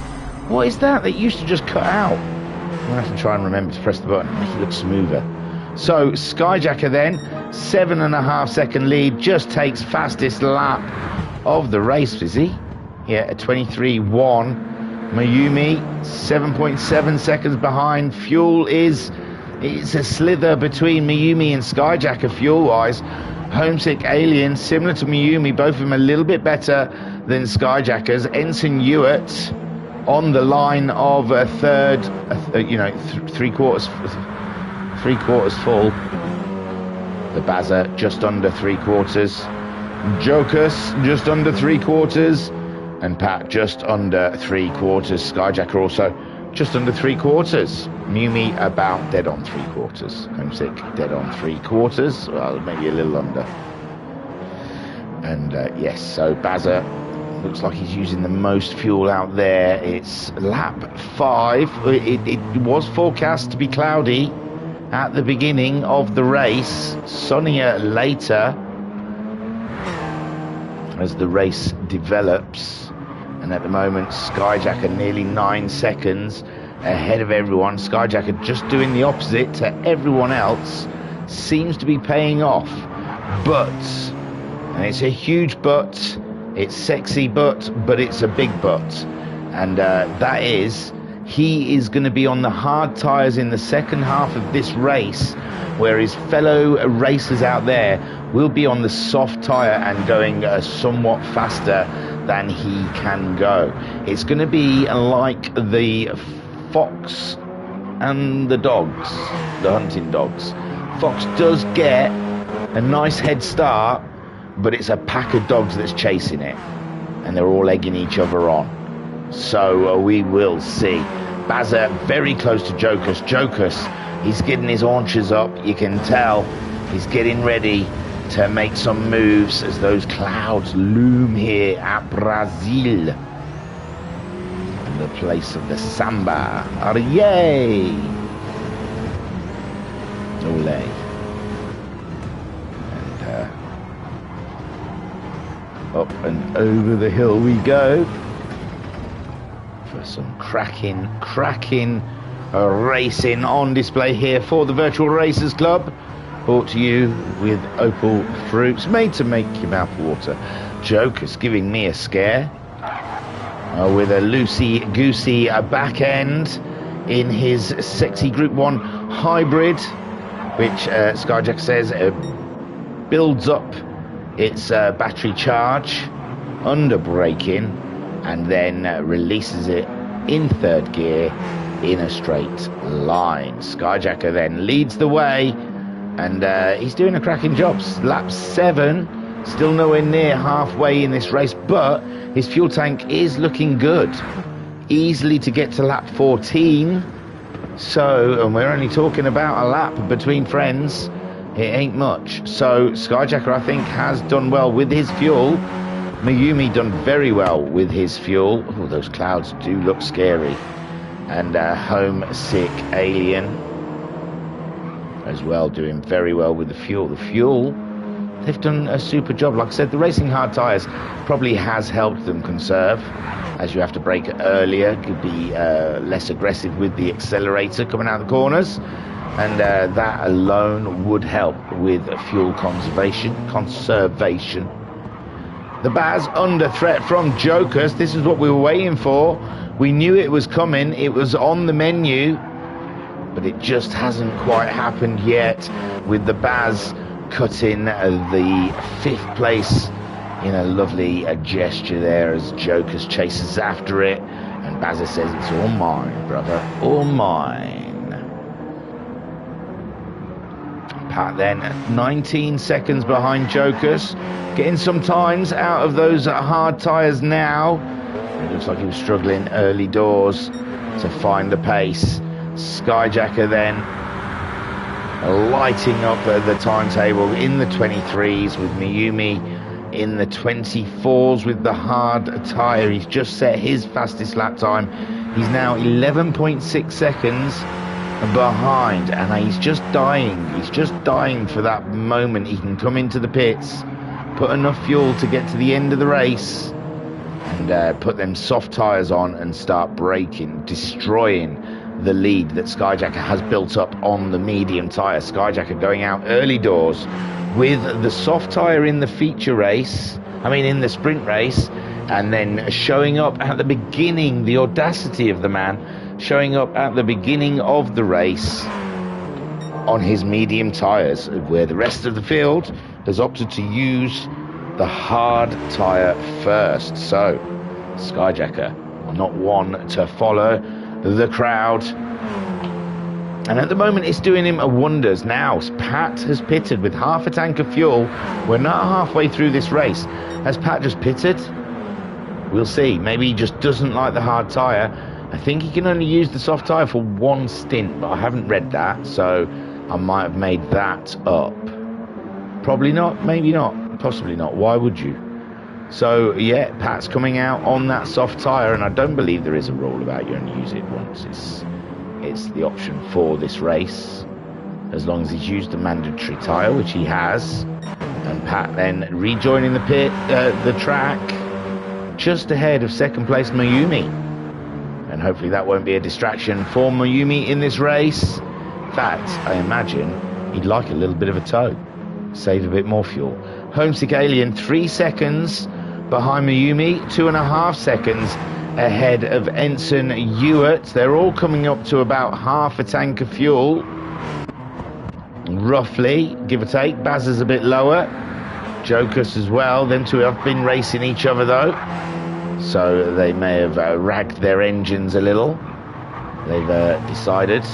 S1: What is that? That used to just cut out. I'm going to have to try and remember to press the button, make it look smoother. So, Skyjacker then, 7.5 second lead, just takes fastest lap of the race, is he? Yeah, a 23.1. Mayumi, 7.7 seconds behind. Fuel it's a slither between Mayumi and Skyjacker fuel-wise. Homesick Alien, similar to Mayumi, both of them a little bit better than Skyjackers. Ensign Hewitt on the line of a third, three quarters full. The Bazza just under 3/4. Jokus just under 3/4. And Pat just under 3/4. Skyjacker also just under 3/4. Mumi about dead on 3/4. Homesick dead on 3/4. Well, maybe a little under. And yes, so Bazza looks like he's using the most fuel out there. It's lap 5. It was forecast to be cloudy at the beginning of the race, sunnier later as the race develops. And at the moment, Skyjacker nearly 9 seconds ahead of everyone. Skyjacker just doing the opposite to everyone else. Seems to be paying off. But, and it's a huge but, it's sexy but it's a big but. And that is, he is going to be on the hard tyres in the second half of this race, where his fellow racers out there will be on the soft tyre and going somewhat faster than he can go. It's going to be like the fox and the dogs, the hunting dogs. Fox does get a nice head start, but it's a pack of dogs that's chasing it, and they're all egging each other on. So we will see. Bazza very close to Jokus. Jokus, he's getting his haunches up. You can tell he's getting ready to make some moves as those clouds loom here at Brazil, the place of the samba. Yay! Ole. And up and over the hill we go for some cracking racing on display here for the Virtual Racers Club. Brought to you with Opal Fruits, made to make your mouth water. Joker's giving me a scare with a loosey-goosey back end in his sexy Group 1 hybrid, which Skyjack says builds up its battery charge under braking and then releases it in third gear in a straight line. Skyjacker then leads the way, and he's doing a cracking job. Lap 7, still nowhere near halfway in this race, but his fuel tank is looking good. Easily to get to lap 14. So, and we're only talking about a lap between friends. It ain't much. So, Skyjacker, I think, has done well with his fuel. Mayumi done very well with his fuel. Oh, those clouds do look scary. And Homesick Alien as well, doing very well with the fuel. The fuel, they've done a super job. Like I said, the racing hard tyres probably has helped them conserve, as you have to brake earlier, could be less aggressive with the accelerator coming out the corners, and that alone would help with fuel conservation. The Baz under threat from Jokers. This is what we were waiting for. We knew it was coming. It was on the menu, but it just hasn't quite happened yet, with the Baz cutting the 5th place in a lovely gesture there as Jokers chases after it, and Bazza says, "It's all mine, brother, all mine." Pat then 19 seconds behind Jokers, getting some times out of those hard tyres now. It looks like he was struggling early doors to find the pace. Skyjacker then lighting up the timetable in the 23s with Mayumi in the 24s with the hard tyre. He's just set his fastest lap time. He's now 11.6 seconds behind, and he's just dying. He's just dying for that moment he can come into the pits, put enough fuel to get to the end of the race, and put them soft tyres on and start braking, destroying the lead that Skyjacker has built up on the medium tyre. Skyjacker going out early doors with the soft tyre in the feature race, in the sprint race, and then showing up at the beginning, the audacity of the man, showing up at the beginning of the race on his medium tyres, where the rest of the field has opted to use the hard tyre first. So Skyjacker, not one to follow the crowd, and at the moment it's doing him a wonders. Now Pat has pitted with half a tank of fuel. We're not halfway through this race. Has Pat just pitted? We'll see. Maybe he just doesn't like the hard tyre. I think he can only use the soft tyre for one stint, but I haven't read that, so I might have made that up. Probably not, maybe not, possibly not. Why would you? So yeah, Pat's coming out on that soft tyre, and I don't believe there is a rule about you only use it once. It's the option for this race, as long as he's used the mandatory tyre, which he has. And Pat then rejoining the track, just ahead of second place Mayumi. And hopefully that won't be a distraction for Mayumi in this race. In fact, I imagine he'd like a little bit of a tow, save a bit more fuel. Homesick Alien 3 seconds behind Mayumi, 2.5 seconds ahead of Ensign Ewart. They're all coming up to about half a tank of fuel, roughly, give or take. Baz is a bit lower, Jokus as well. Them two have been racing each other though, so they may have ragged their engines a little. They've decided,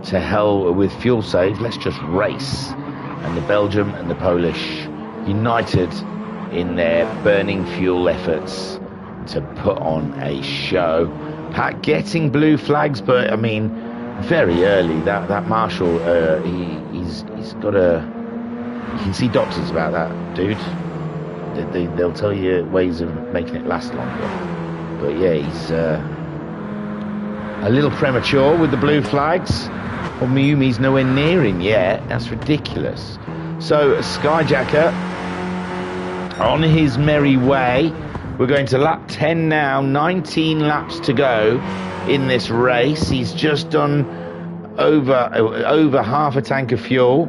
S1: to hell with fuel save, let's just race. And the Belgium and the Polish united in their burning fuel efforts to put on a show. Pat getting blue flags, but very early. That marshal, he's got a. You can see doctors about that, dude. They'll tell you ways of making it last longer. But yeah, he's a little premature with the blue flags. Well, Mayumi's nowhere near him yet. That's ridiculous. So Skyjacker on his merry way. We're going to lap 10 now. 19 laps to go in this race. He's just done over half a tank of fuel,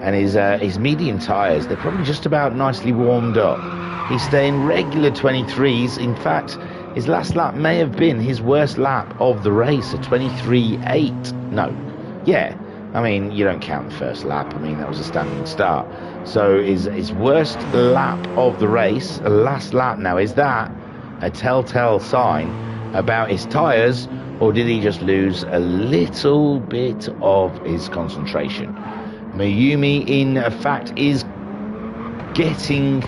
S1: and his medium tyres, they're probably just about nicely warmed up. He's staying regular 23s. In fact, his last lap may have been his worst lap of the race, a 23.8. No. Yeah, you don't count the first lap. That was a standing start. So his worst lap of the race, last lap now, is that a telltale sign about his tyres, or did he just lose a little bit of his concentration? Mayumi, in fact, is getting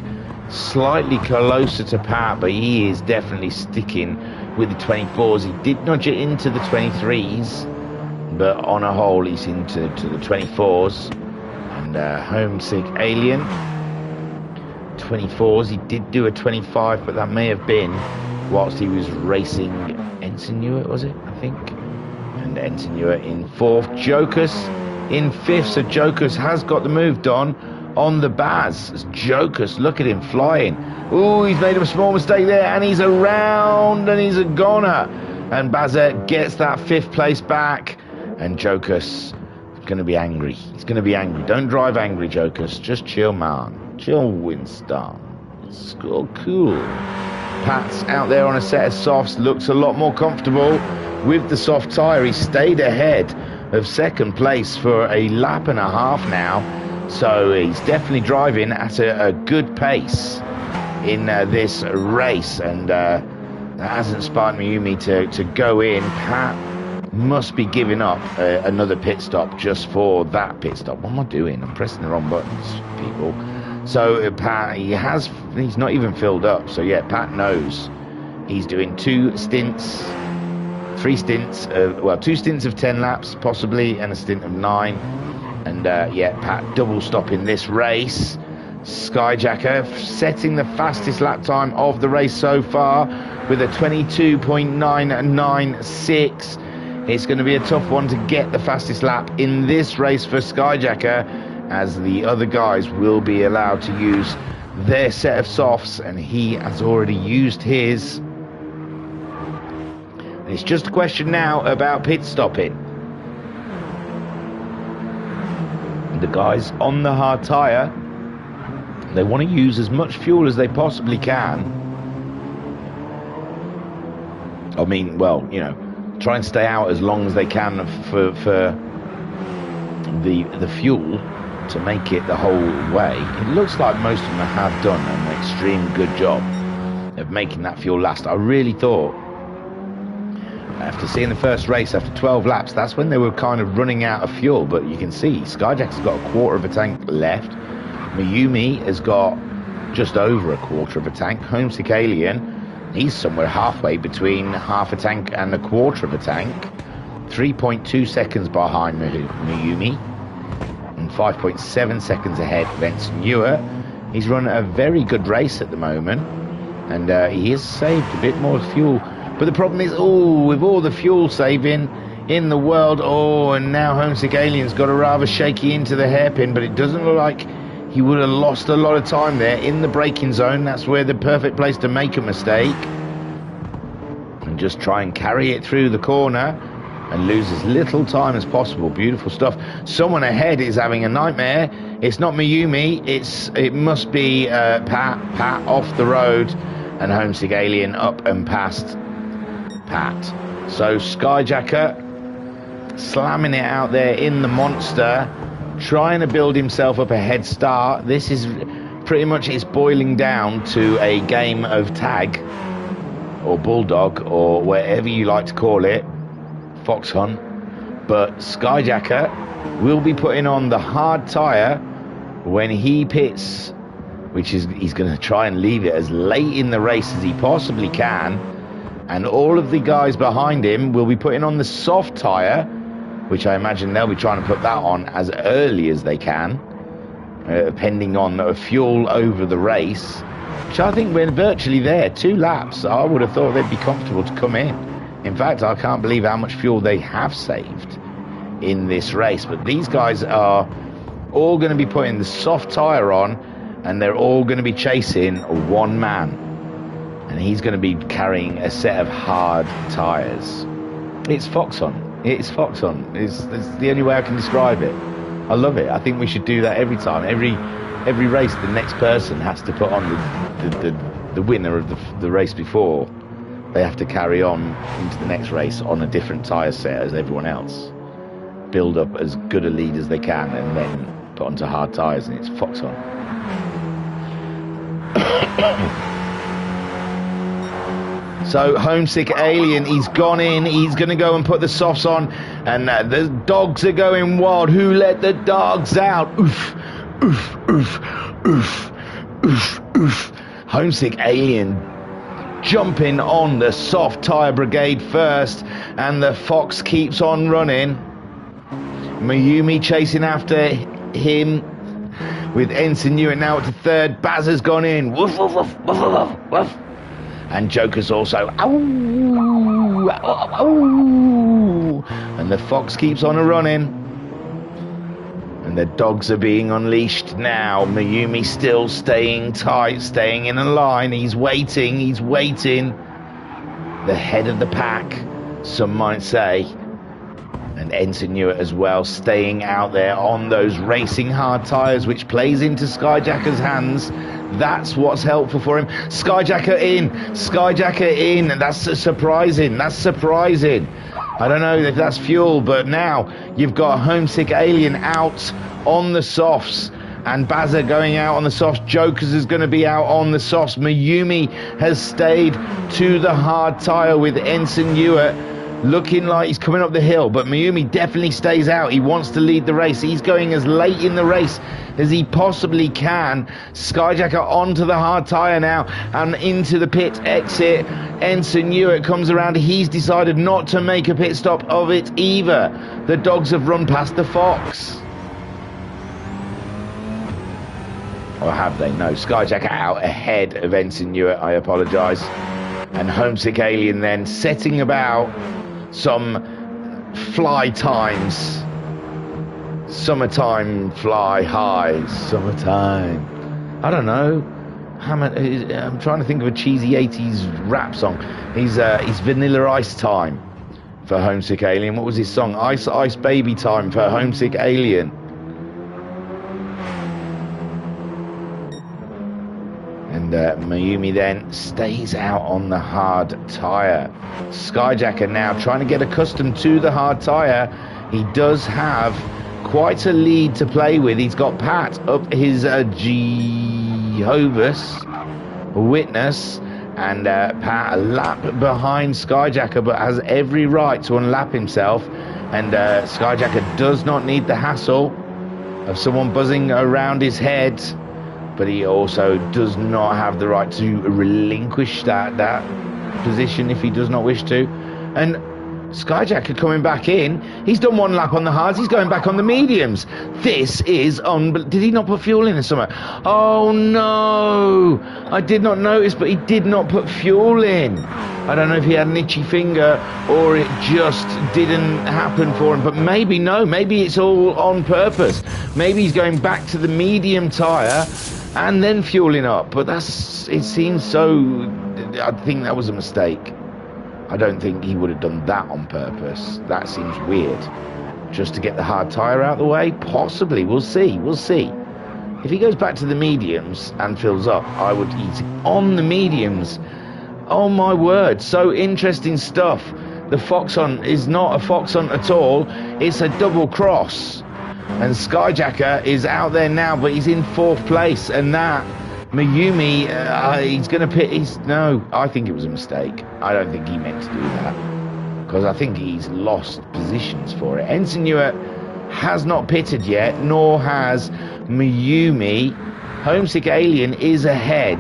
S1: slightly closer to Pat, but he is definitely sticking with the 24s. He did nudge it into the 23s, but on a whole he's into the 24s. And Homesick Alien 24s, he did do a 25, but that may have been whilst he was racing Ensign Ewart, was it, I think? And Ensign Ewart in 4th, Jokus in 5th. So Jokus has got the move done on the Baz. Jokus, look at him flying. Ooh, he's made a small mistake there, and he's around, and he's a goner. And Bazet gets that 5th place back. And Jokus is going to be angry. He's going to be angry. Don't drive angry, Jokus. Just chill, man. Chill, Winston. It's all cool. Pat's out there on a set of softs. Looks a lot more comfortable with the soft tyre. He stayed ahead of second place for a lap and a half now. So he's definitely driving at a good pace in this race. And that hasn't sparked Mayumi to go in. Pat must be giving up another pit stop just for that pit stop. What am I doing? I'm pressing the wrong buttons, people. So Pat, he's not even filled up. So yeah, Pat knows He's doing 2 stints of 10 laps possibly, and a stint of 9. And yeah, Pat double stopping this race. Skyjacker setting the fastest lap time of the race so far with a 22.996. It's going to be a tough one to get the fastest lap in this race for Skyjacker, as the other guys will be allowed to use their set of softs, and he has already used his. It's just a question now about pit stopping. The guys on the hard tyre, they want to use as much fuel as they possibly can. I mean, well, you know, try and stay out as long as they can for the fuel to make it the whole way. It looks like most of them have done an extreme good job of making that fuel last. I really thought, after seeing the first race, after 12 laps, that's when they were kind of running out of fuel. But you can see Skyjack's got a quarter of a tank left. Mayumi has got just over a quarter of a tank. Homesick Alien, he's somewhere halfway between half a tank and a quarter of a tank. 3.2 seconds behind Mayumi, and 5.7 seconds ahead of Ensign Ewer. He's run a very good race at the moment, and he has saved a bit more fuel. But the problem is, with all the fuel saving in the world, and now Homesick Alien's got a rather shaky into the hairpin, but it doesn't look like he would have lost a lot of time there in the braking zone. That's where the perfect place to make a mistake and just try and carry it through the corner and lose as little time as possible. Beautiful stuff. Someone ahead is having a nightmare. It's not Mayumi, it must be Pat off the road, and Homesick Alien up and past Pat. So Skyjacker slamming it out there in the monster, trying to build himself up a head start. This is pretty much, it's boiling down to a game of tag or bulldog or whatever you like to call it, fox hunt. But Skyjacker will be putting on the hard tyre when he pits, which is, he's going to try and leave it as late in the race as he possibly can. And all of the guys behind him will be putting on the soft tyre, which I imagine they'll be trying to put that on as early as they can, depending on the fuel over the race, which I think we're virtually there. 2 laps, I would have thought they'd be comfortable to come in. In fact, I can't believe how much fuel they have saved in this race. But these guys are all going to be putting the soft tyre on, and they're all going to be chasing one man. And he's going to be carrying a set of hard tyres. It's fox hunt. It's fox hunt. It's the only way I can describe it. I love it. I think we should do that every time. Every race, the next person has to put on the winner of the race before. They have to carry on into the next race on a different tyre set as everyone else. Build up as good a lead as they can, and then put onto hard tyres, and it's fox hunt. So Homesick Alien, he's gone in, he's going to go and put the softs on, and the dogs are going wild. Who let the dogs out? Oof, oof, oof, oof, oof, oof. Homesick Alien jumping on the soft tyre brigade first, and the fox keeps on running. Mayumi chasing after him with Ensign Ewan now to third. Baz has gone in. Woof, woof, woof, woof, woof, woof. And Joker's also, ow, ow, ow. And the fox keeps on running. And the dogs are being unleashed now. Mayumi still staying tight, staying in a line. He's waiting. The head of the pack, some might say. And Ensign Ewan as well, staying out there on those racing hard tyres, which plays into Skyjacker's hands. That's what's helpful for him. Skyjacker in, and that's surprising. I don't know if that's fuel, but now you've got Homesick Alien out on the softs, and Bazza going out on the softs. Jokers is going to be out on the softs. Mayumi has stayed to the hard tyre with Ensign Ewan looking like he's coming up the hill, but Mayumi definitely stays out. He wants to lead the race. He's going as late in the race as he possibly can. Skyjacker onto the hard tyre now and into the pit exit. Ensign Hewitt comes around. He's decided not to make a pit stop of it either. The dogs have run past the Fox. Or have they? No, Skyjacker out ahead of Ensign Hewitt, I apologise. And Homesick Alien then setting about some fly times. Summertime fly high. Summertime. I don't know. I'm trying to think of a cheesy 80s rap song. He's Vanilla Ice Time for Homesick Alien. What was his song? Ice Ice Baby Time for Homesick Alien. And Mayumi then stays out on the hard tyre. Skyjacker now trying to get accustomed to the hard tyre. He does have quite a lead to play with. He's got Pat up his Jehovah's Witness. And Pat a lap behind Skyjacker, but has every right to unlap himself. And Skyjacker does not need the hassle of someone buzzing around his head. But he also does not have the right to relinquish that position if he does not wish to. And Skyjacker coming back in. He's done one lap on the hards. He's going back on the mediums. This is unbelievable. Did he not put fuel in or something? Oh, no. I did not notice, but he did not put fuel in. I don't know if he had an itchy finger or it just didn't happen for him. But maybe no. Maybe it's all on purpose. Maybe he's going back to the medium tyre and then fueling up. But it seems so... I think that was a mistake. I don't think he would have done that on purpose. That seems weird. Just to get the hard tyre out of the way? Possibly. We'll see. We'll see. If he goes back to the mediums and fills up, I would eat on the mediums. Oh my word. So interesting stuff. The fox hunt is not a fox hunt at all. It's a double cross. And Skyjacker is out there now, but he's in 4th place. And that... Mayumi, he's going to pit. No, I think it was a mistake. I don't think he meant to do that. Because I think he's lost positions for it. Ensign Hewitt has not pitted yet, nor has Mayumi. Homesick Alien is ahead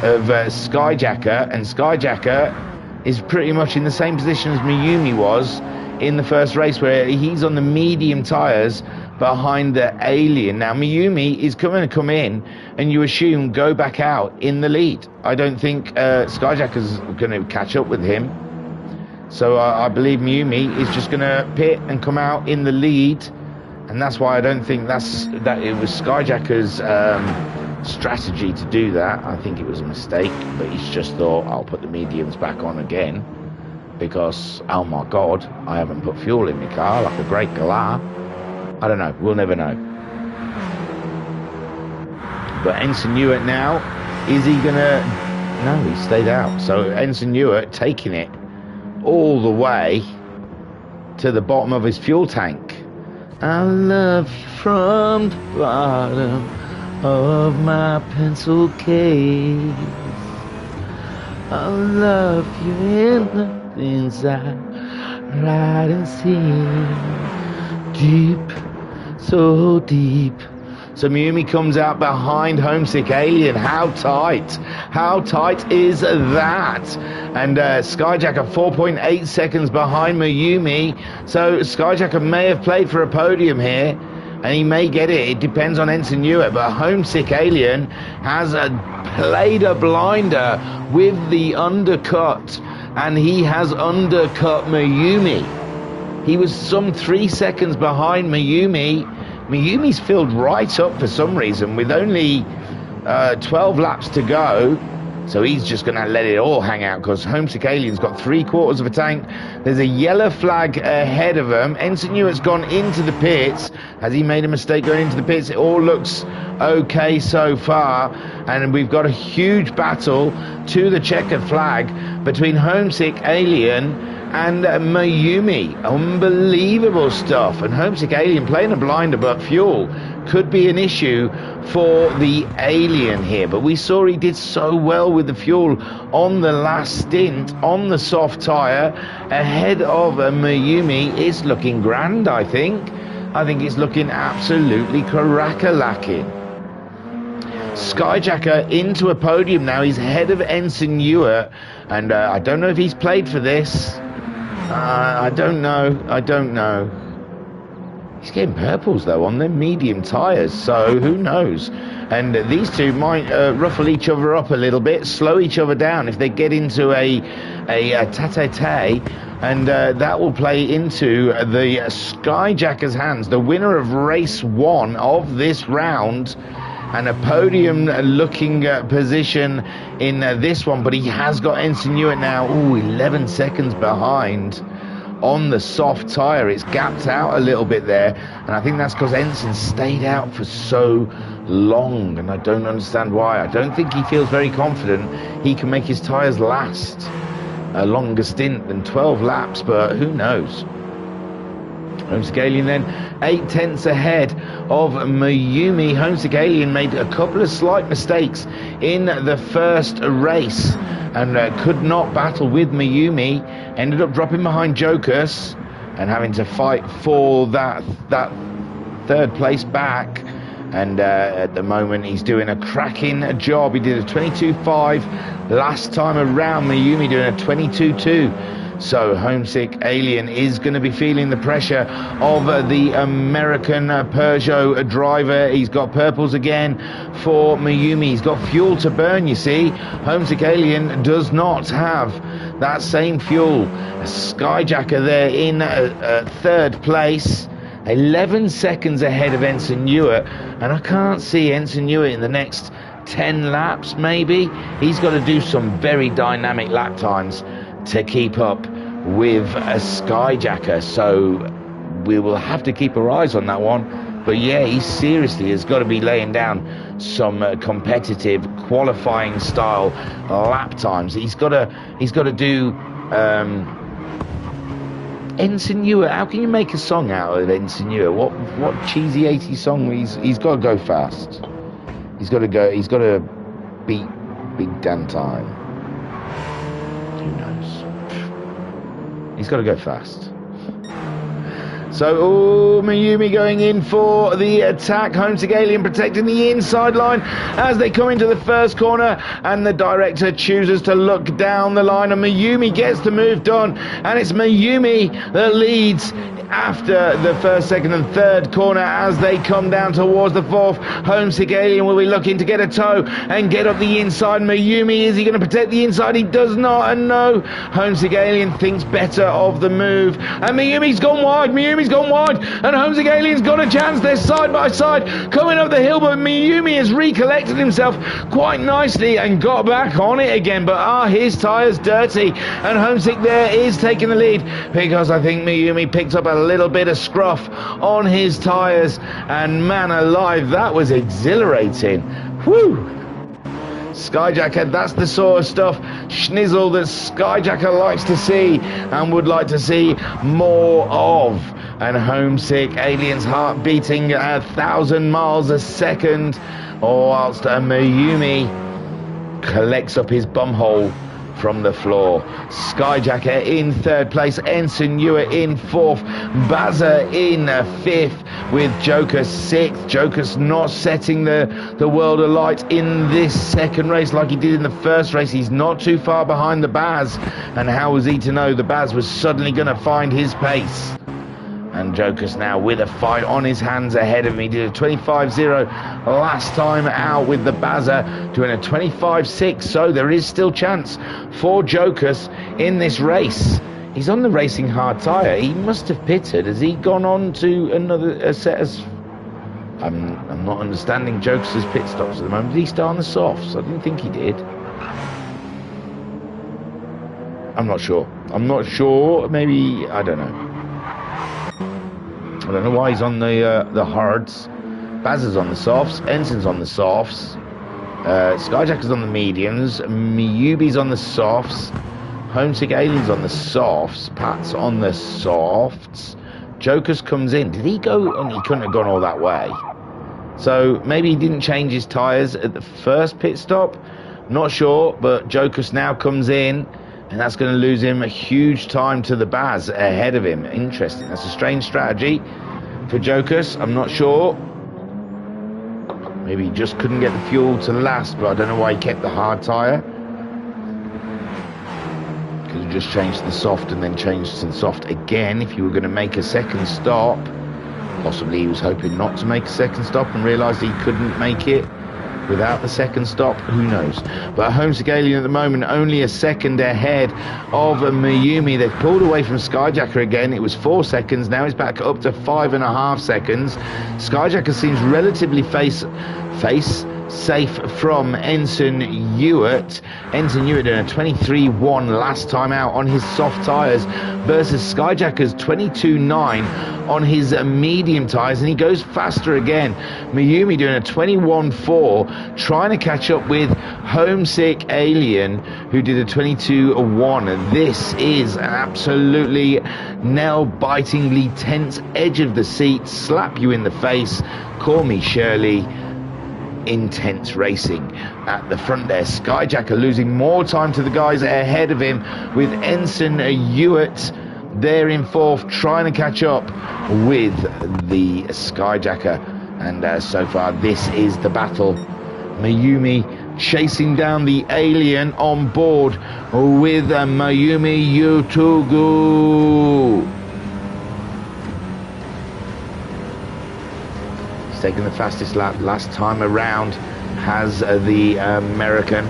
S1: of Skyjacker. And Skyjacker is pretty much in the same position as Mayumi was in the first race, where he's on the medium tyres behind the Alien. Now Mayumi is going to come in and you assume go back out in the lead. I don't think Skyjacker's going to catch up with him, so I believe Mayumi is just going to pit and come out in the lead, and that's why I don't think that it was Skyjacker's strategy to do that. I think it was a mistake, but he's just thought I'll put the mediums back on again because oh my god, I haven't put fuel in my car like a great galah. I don't know. We'll never know. But Ensign Hewitt now, is he going to... No, he stayed out. So Ensign Hewitt taking it all the way to the bottom of his fuel tank. I love you from the bottom of my pencil case. I love you in the things I write and sing. Deep, so deep. So Mayumi comes out behind Homesick Alien. How tight? How tight is that? And Skyjacker 4.8 seconds behind Mayumi. So Skyjacker may have played for a podium here, and he may get it. It depends on Ensign Hewitt. But Homesick Alien has played a blinder with the undercut, and he has undercut Mayumi. He was some 3 seconds behind Mayumi. Mayumi's filled right up for some reason with only 12 laps to go. So he's just going to let it all hang out because Homesick Alien's got 3/4 of a tank. There's a yellow flag ahead of him. Ensign Hewitt's gone into the pits. Has he made a mistake going into the pits? It all looks okay so far. And we've got a huge battle to the checkered flag between Homesick Alien and Mayumi. Unbelievable stuff. And Homesick Alien playing a blinder, but fuel could be an issue for the Alien here, but we saw he did so well with the fuel on the last stint on the soft tyre ahead of Mayumi. It's looking grand, I think. I think it's looking absolutely cracker-lacking. Skyjacker into a podium now. He's ahead of Ensign Ewart, and I don't know if he's played for this. I don't know. He's getting purples though on them medium tyres, so who knows? And these two might ruffle each other up a little bit, slow each other down if they get into a tete-a-tete, and that will play into the Skyjacker's hands, the winner of race 1 of this round, and a podium looking position in this one, but he has got Ensign Ewart now. Ooh, 11 seconds behind on the soft tyre. It's gapped out a little bit there, and I think that's because Ensign stayed out for so long, and I don't understand why. I don't think he feels very confident he can make his tyres last a longer stint than 12 laps, but who knows. Homesick Alien then 8 tenths ahead of Mayumi. Homesick Alien made a couple of slight mistakes in the first race and could not battle with Mayumi. Ended up dropping behind Jokus and having to fight for that third place back. And at the moment he's doing a cracking job. He did a 22.5 last time around. Mayumi doing a 22.2. So Homesick Alien is going to be feeling the pressure of the American Peugeot driver. He's got purples again for Mayumi. He's got fuel to burn, you see. Homesick Alien does not have that same fuel. A Skyjacker there in third place. 11 seconds ahead of Ensign Ewart. And I can't see Ensign Ewart in the next 10 laps, maybe. He's got to do some very dynamic lap times to keep up with a Skyjacker, so we will have to keep our eyes on that one. But yeah, he seriously has got to be laying down some competitive qualifying style lap times. He's got to do Ensign Ewart. How can you make a song out of Ensign Ewart? What cheesy 80s song? He's got to go fast. He's got to beat Big Dan Time. Who knows? He's got to go fast. So, Mayumi going in for the attack. Homesick Alien protecting the inside line as they come into the first corner, and the director chooses to look down the line, and Mayumi gets the move done, and it's Mayumi that leads after the first, second and third corner as they come down towards the fourth. Homesick Alien will be looking to get a tow and get up the inside. Mayumi, is he going to protect the inside? He does not, and no. Homesick Alien thinks better of the move, and Mayumi's gone wide. Mayumi's gone wide, and Homesick Alien's got a chance. They're side by side coming up the hill, but Mayumi has recollected himself quite nicely and got back on it again, but his tyres dirty, and Homesick there is taking the lead because I think Mayumi picked up a little bit of scruff on his tyres, and man alive, that was exhilarating. Whew. Skyjacker, that's the sort of stuff, schnizzle, that Skyjacker likes to see and would like to see more of. And Homesick Alien's heart beating 1,000 miles a second, whilst Mayumi collects up his bumhole from the floor. Skyjacker in third place, Ensign Ewart in fourth, Bazza in fifth, with Joker sixth. Joker's not setting the world alight in this second race like he did in the first race. He's not too far behind the Baz, and how was he to know the Baz was suddenly going to find his pace? And Joker's now with a fight on his hands ahead of me. He did a 25.0 last time out with the Bazza, doing a 25.6. So there is still chance for Joker's in this race. He's on the racing hard tyre. He must have pitted. Has he gone on to another set as... I'm not understanding Joker's pit stops at the moment. Did he start on the softs? I didn't think he did. I'm not sure. Maybe, I don't know. I don't know why he's on the hards. Baz is on the softs. Ensign's on the softs. Skyjacker's on the mediums. Miyubi's on the softs. Homesick Alien's on the softs. Pat's on the softs. Joker's comes in. Did he go? And he couldn't have gone all that way. So maybe he didn't change his tyres at the first pit stop. Not sure, but Jokus now comes in, and that's going to lose him a huge time to the Baz ahead of him. Interesting. That's a strange strategy for Jokus. I'm not sure. Maybe he just couldn't get the fuel to last, but I don't know why he kept the hard tyre. Could have just changed to the soft and then changed to the soft again if you were going to make a second stop. Possibly he was hoping not to make a second stop and realised he couldn't make it without the second stop. Who knows? But Homesick Alien at the moment only a second ahead of Mayumi. They've pulled away from Skyjacker again. It was 4 seconds. Now he's back up to 5.5 seconds. Skyjacker seems relatively face safe from Ensign Ewart. Ensign Ewart in a 23.1 last time out on his soft tyres versus Skyjacker's 22.9 on his medium tyres, and he goes faster again. Mayumi doing a 21.4, trying to catch up with Homesick Alien, who did a 22.1. And this is an absolutely nail-bitingly tense, edge of the seat, slap you in the face, call me Shirley. Intense racing at the front there. Skyjacker losing more time to the guys ahead of him, with Ensign Ewart there in fourth, trying to catch up with the Skyjacker. And so far this is the battle. Mayumi chasing down the Alien on board with Mayumi Yutugu. Taking the fastest lap last time around has the American,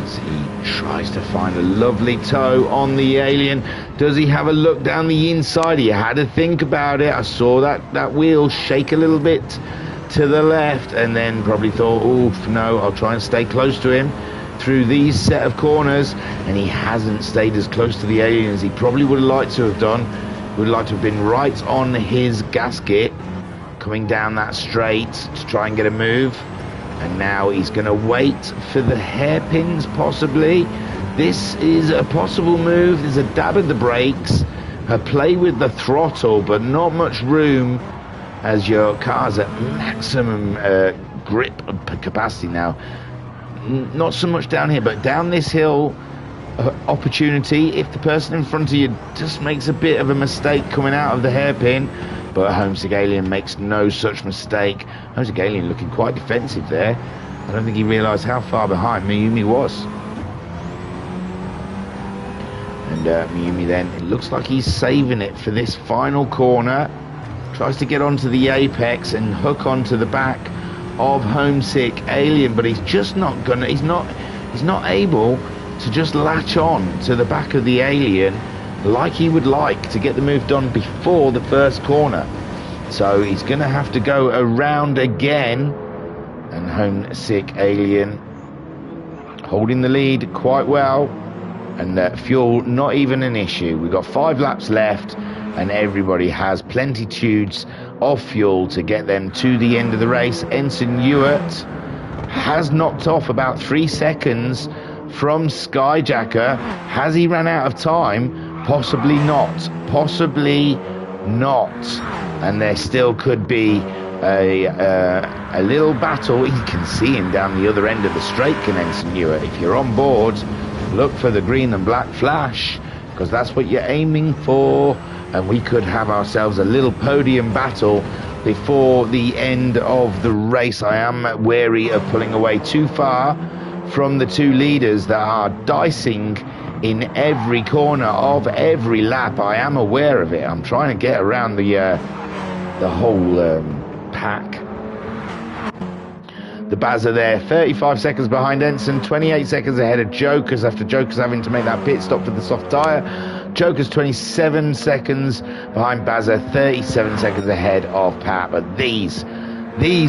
S1: as he tries to find a lovely toe on the Alien. Does he have a look down the inside? He had to think about it. I saw that wheel shake a little bit to the left, and then probably thought, oof, no, I'll try and stay close to him through these set of corners. And he hasn't stayed as close to the Alien as he probably would have liked to have done. Would like to have been right on his gasket coming down that straight to try and get a move. And now he's going to wait for the hairpins, possibly. This is a possible move. There's a dab of the brakes, a play with the throttle, but not much room as your car's at maximum grip capacity now. Not so much down here, but down this hill, opportunity if the person in front of you just makes a bit of a mistake coming out of the hairpin. But Homesick Alien makes no such mistake. Homesick Alien looking quite defensive there. I don't think he realised how far behind Mayumi was. And Mayumi then, it looks like he's saving it for this final corner. Tries to get onto the apex and hook onto the back of Homesick Alien, but he's just not gonna. He's not able to just latch on to the back of the Alien like he would like to get the move done before the first corner. So he's going to have to go around again. And Homesick Alien holding the lead quite well. And fuel not even an issue. We've got 5 laps left, and everybody has plenitudes of fuel to get them to the end of the race. Ensign Ewart has knocked off about 3 seconds from Skyjacker. Has he ran out of time? Possibly not. Possibly not. And there still could be a little battle. You can see him down the other end of the straight, Ensign Ewart. If you're on board, look for the green and black flash, because that's what you're aiming for. And we could have ourselves a little podium battle before the end of the race. I am wary of pulling away too far from the 2 leaders that are dicing in every corner of every lap. I am aware of it. I'm trying to get around the whole pack. The Baz are there, 35 seconds behind Ensign, 28 seconds ahead of Jokers after Jokers having to make that pit stop for the soft tyre. Jokers 27 seconds behind Bazza, 37 seconds ahead of Pat. But these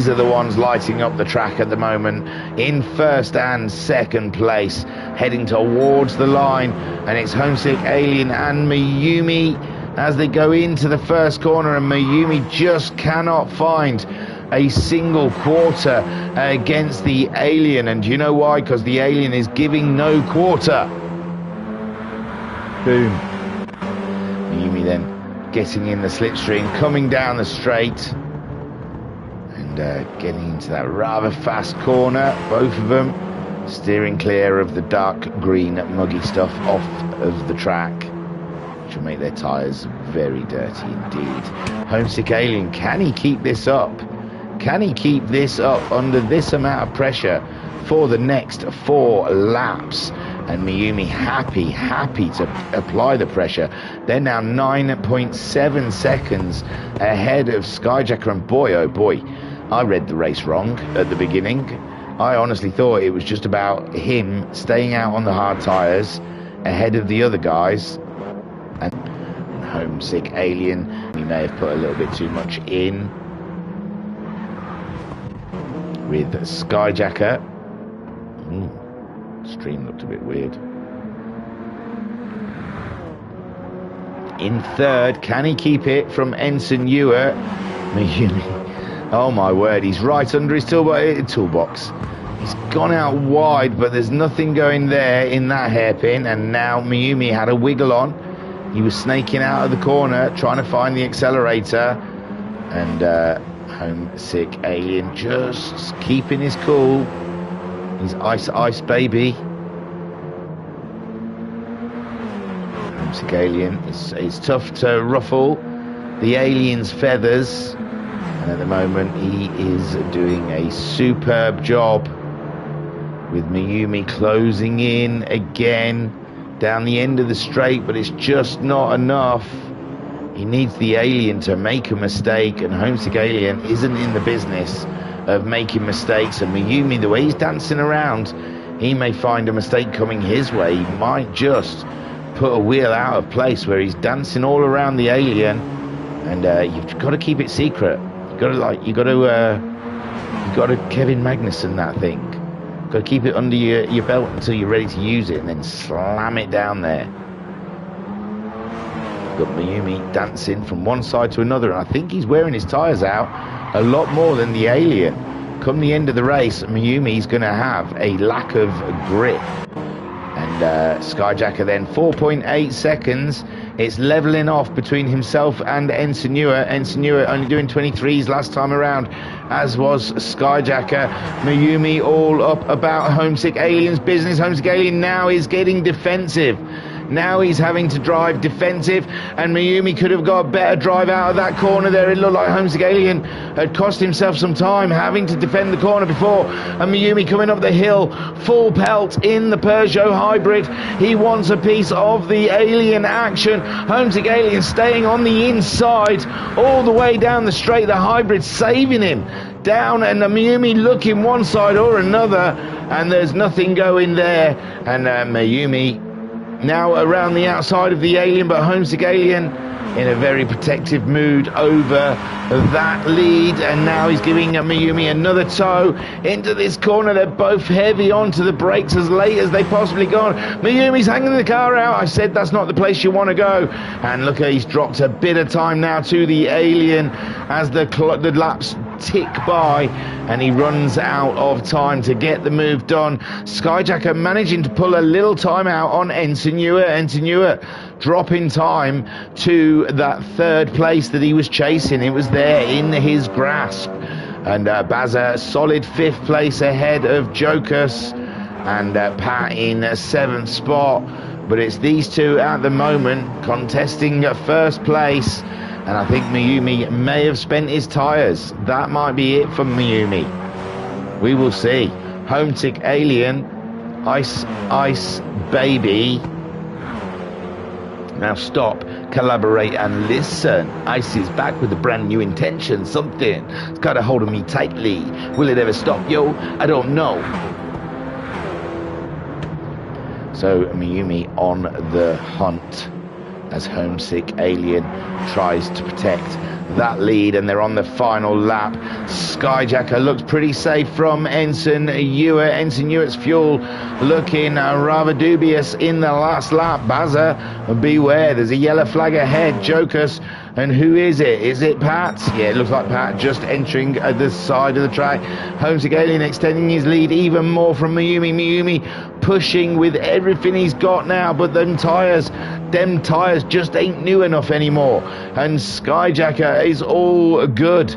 S1: are the ones lighting up the track at the moment in first and second place, heading towards the line. And it's Homesick Alien and Mayumi as they go into the first corner, and Mayumi just cannot find a single quarter against the Alien. And do you know why? Because the Alien is giving no quarter. Boom. Mayumi then getting in the slipstream, coming down the straight. getting into that rather fast corner, both of them steering clear of the dark green muggy stuff off of the track, which will make their tyres very dirty indeed. Homesick Alien, can he keep this up? Can he keep this up under this amount of pressure for the next 4 laps? And Mayumi happy to apply the pressure. They're now 9.7 seconds ahead of Skyjacker, and boy, oh boy, I read the race wrong at the beginning. I honestly thought it was just about him staying out on the hard tyres ahead of the other guys. And Homesick Alien, he may have put a little bit too much in with Skyjacker. Stream looked a bit weird. In third, can he keep it from Ensign Ewart? Oh my word, he's right under his toolbox. He's gone out wide, but there's nothing going there in that hairpin, and now Mayumi had a wiggle on. He was snaking out of the corner, trying to find the accelerator, and Homesick Alien just keeping his cool. He's ice baby. Homesick Alien, it's tough to ruffle the alien's feathers, and at the moment he is doing a superb job with Mayumi closing in again down the end of the straight, but it's just not enough. He needs the alien to make a mistake, and Homesick Alien isn't in the business of making mistakes. And Mayumi, the way he's dancing around, he may find a mistake coming his way. He might just put a wheel out of place where he's dancing all around the alien, and you've got to keep it secret. You got to Kevin Magnussen that thing. Got to keep it under your belt until you're ready to use it, and then slam it down there. Got Mayumi dancing from one side to another, and I think he's wearing his tyres out a lot more than the alien. Come the end of the race, Mayumi's going to have a lack of grip. And Skyjacker then 4.8 seconds. It's levelling off between himself and Ensign Ewart. Ensign Ewart only doing 23s last time around, as was Skyjacker. Mayumi all up about Homesick Alien's business. Homesick Alien now is getting defensive. Now he's having to drive defensive, and Mayumi could have got a better drive out of that corner there. It looked like Homesick Alien had cost himself some time having to defend the corner before, and Mayumi coming up the hill, full pelt in the Peugeot hybrid. He wants a piece of the alien action. Homesick Alien staying on the inside all the way down the straight. The hybrid saving him down, and Mayumi looking one side or another, and there's nothing going there. And Mayumi now around the outside of the alien, but Homesick Alien in a very protective mood over that lead, and now he's giving Mayumi another tow into this corner. They're both heavy onto the brakes as late as they possibly gone. Mayumi's hanging the car out. I said that's not the place you want to go, and look, he's dropped a bit of time now to the alien as the laps tick by, and he runs out of time to get the move done. Skyjacker managing to pull a little time out on Ensign Ewart. Ensign Ewart dropping time to that third place that he was chasing. It was there in his grasp, and Baza solid 5th place ahead of Jokus, and Pat in 7th spot. But it's these two at the moment contesting first place, and I think Mayumi may have spent his tyres. That might be it for Mayumi. We will see. Homesick Alien, ice baby. Now stop, collaborate and listen. Ice is back with a brand new intention. Something it's got a hold of me tightly. Will it ever stop, yo? I don't know. So Mayumi on the hunt as Homesick Alien tries to protect that lead, and they're on the final lap. Skyjacker looks pretty safe from Ensign Ewart. Ensign Ewart's fuel looking rather dubious in the last lap. Baza, beware, there's a yellow flag ahead. Jokus, and who is it? Is it Pat? Yeah, it looks like Pat just entering the side of the track. Homesick Alien extending his lead even more from Mayumi. Mayumi pushing with everything he's got now, but them tyres just ain't new enough anymore. And Skyjacker is all good.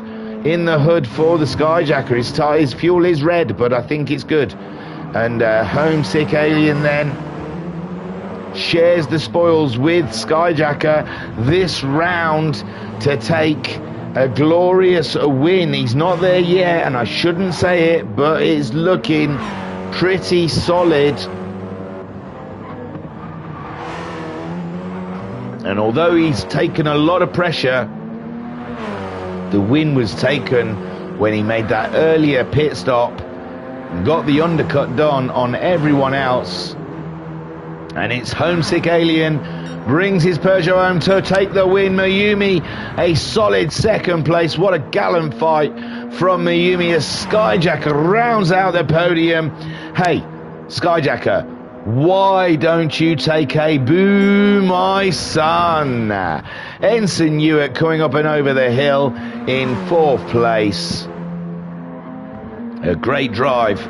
S1: in the hood for the Skyjacker. His fuel is red, but I think it's good. And Homesick Alien then shares the spoils with Skyjacker this round to take a glorious win. He's not there yet, and I shouldn't say it, but it's looking pretty solid. And although he's taken a lot of pressure, the win was taken when he made that earlier pit stop and got the undercut done on everyone else. And it's Homesick Alien brings his Peugeot home to take the win. Mayumi, a solid second place. What a gallant fight from Mayumi as Skyjacker rounds out the podium. Hey, Skyjacker, why don't you take a boo, my son? Ensign Hewitt coming up and over the hill in 4th place. A great drive,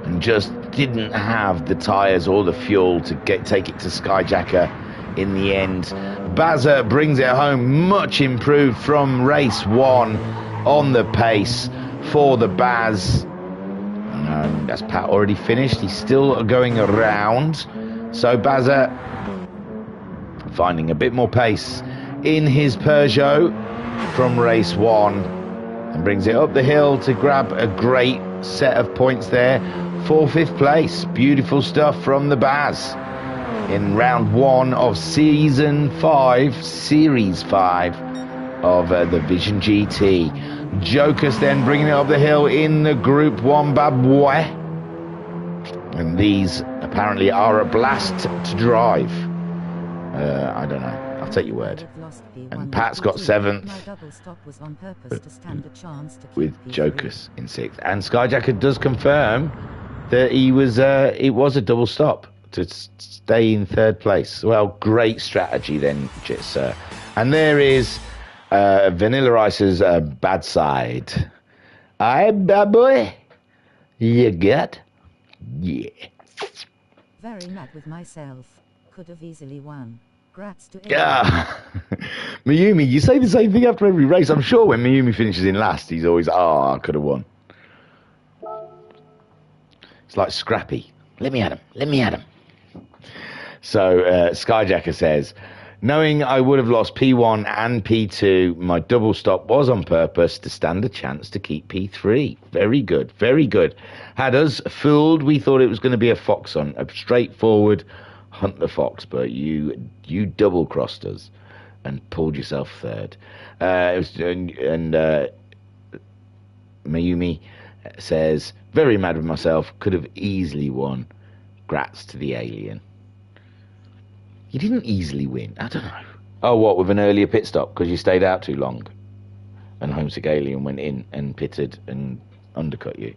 S1: and just didn't have the tyres or the fuel to take it to Skyjacker in the end. Bazza brings it home, much improved from race 1 on the pace for the Baz. That's Pat already finished. He's still going around. So Bazza finding a bit more pace in his Peugeot from race 1 and brings it up the hill to grab a great set of points there for 5th place. Beautiful stuff from the Baz in round 1 of series 5 of the Vision GT. Jokers then bringing it up the hill in the Group 1 bad boy. And these apparently are a blast to drive. I don't know. I'll take your word. And Pat's got 7th with Jokers in 6th. And Skyjacker does confirm that it was a double stop to stay in 3rd place. Well, great strategy then, sir. And there is Vanilla Ice's bad side. Aye, bad boy. You got? Yeah.
S2: Very mad with myself. Could have easily won. Grats to
S1: Mayumi, you say the same thing after every race. I'm sure when Mayumi finishes in last, he's always, I could have won. It's like Scrappy. Let me at him. So Skyjacker says, knowing I would have lost P1 and P2, my double stop was on purpose to stand a chance to keep P3. Very good, very good. Had us fooled, we thought it was going to be a fox hunt, a straightforward hunt the fox, but you double crossed us and pulled yourself 3rd. Mayumi says, very mad with myself, could have easily won. Grats to the alien. You didn't easily win. I don't know. Oh, what, with an earlier pit stop because you stayed out too long and Homesick Alien went in and pitted and undercut you.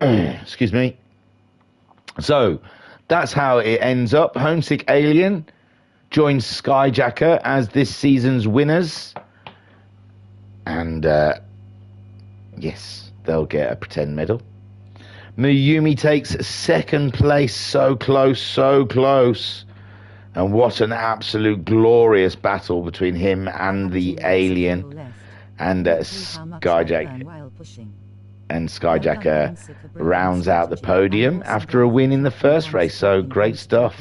S1: Excuse me. So that's how it ends up. Homesick Alien joins Skyjacker as this season's winners. And yes, they'll get a pretend medal. Mayumi takes 2nd place. So close. And what an absolute glorious battle between him and the alien. And Skyjacker rounds out the podium after a win in the first race. So great stuff.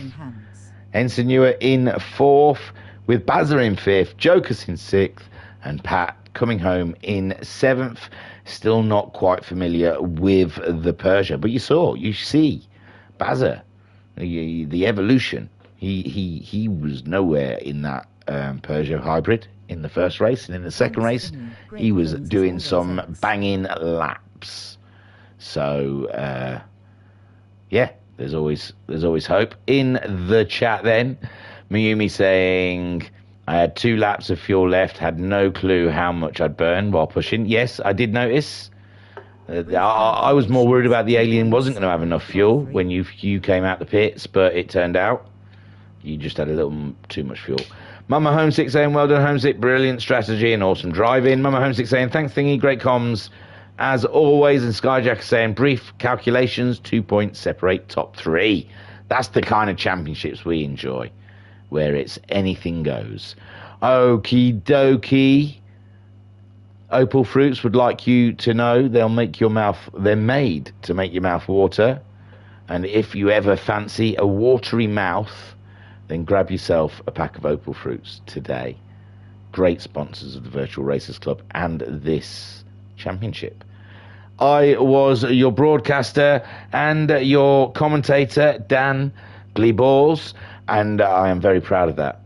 S1: Ensign Hewitt in 4th with Bazza in 5th, Jokers in 6th, and Pat coming home in 7th. Still not quite familiar with the Peugeot, but you see Bazza, the evolution. He was nowhere in that Peugeot hybrid in the first race, and in the second race he was doing some banging laps. So yeah, there's always hope. In the chat then, Mayumi saying, I had 2 laps of fuel left, had no clue how much I'd burned while pushing. Yes, I did notice. I was more worried about the alien wasn't going to have enough fuel when you came out the pits, but it turned out you just had a little too much fuel. Mama Homesick saying, well done Homesick, brilliant strategy and awesome driving. Mama Homesick saying, thanks Thingy, great comms as always. And Skyjacker saying, brief calculations, 2 points separate top 3. That's the kind of championships we enjoy, where it's anything goes. Okie dokie. Opal Fruits would like you to know they're made to make your mouth water. And if you ever fancy a watery mouth, then grab yourself a pack of Opal Fruits today. Great sponsors of the Virtual Racers Club and this championship. I was your broadcaster and your commentator, Dan Gleeballs, and I am very proud of that.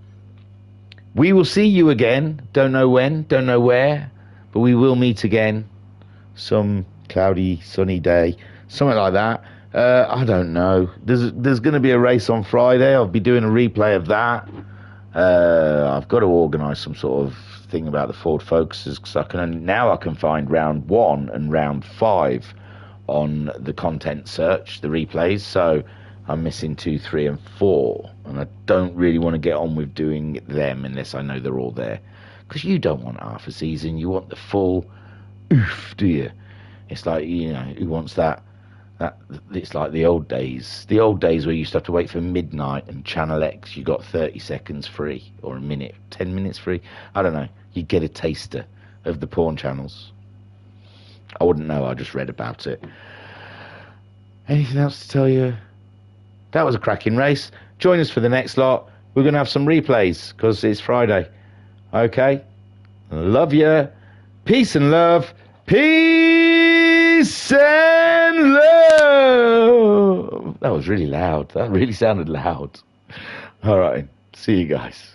S1: We will see you again. Don't know when, don't know where, but we will meet again some cloudy, sunny day, something like that. I don't know. There's going to be a race on Friday. I'll be doing a replay of that. I've got to organise some sort of thing about the Ford Focuses, because I can find round 1 and round 5 on the content search, the replays. So I'm missing 2, 3, and 4, and I don't really want to get on with doing them unless I know they're all there. Because you don't want half a season, you want the full oof, do you? It's like, you know, who wants that? It's like the old days where you used to have to wait for midnight and Channel X, you got 30 seconds free, or a minute, 10 minutes free. I don't know. You get a taster of the porn channels. I wouldn't know, I just read about it. Anything else to tell you? That was a cracking race. Join us for the next lot. We're going to have some replays because it's Friday. Okay? Love you. Peace and love. Peace and love. That was really loud. That really sounded loud. All right. See you guys.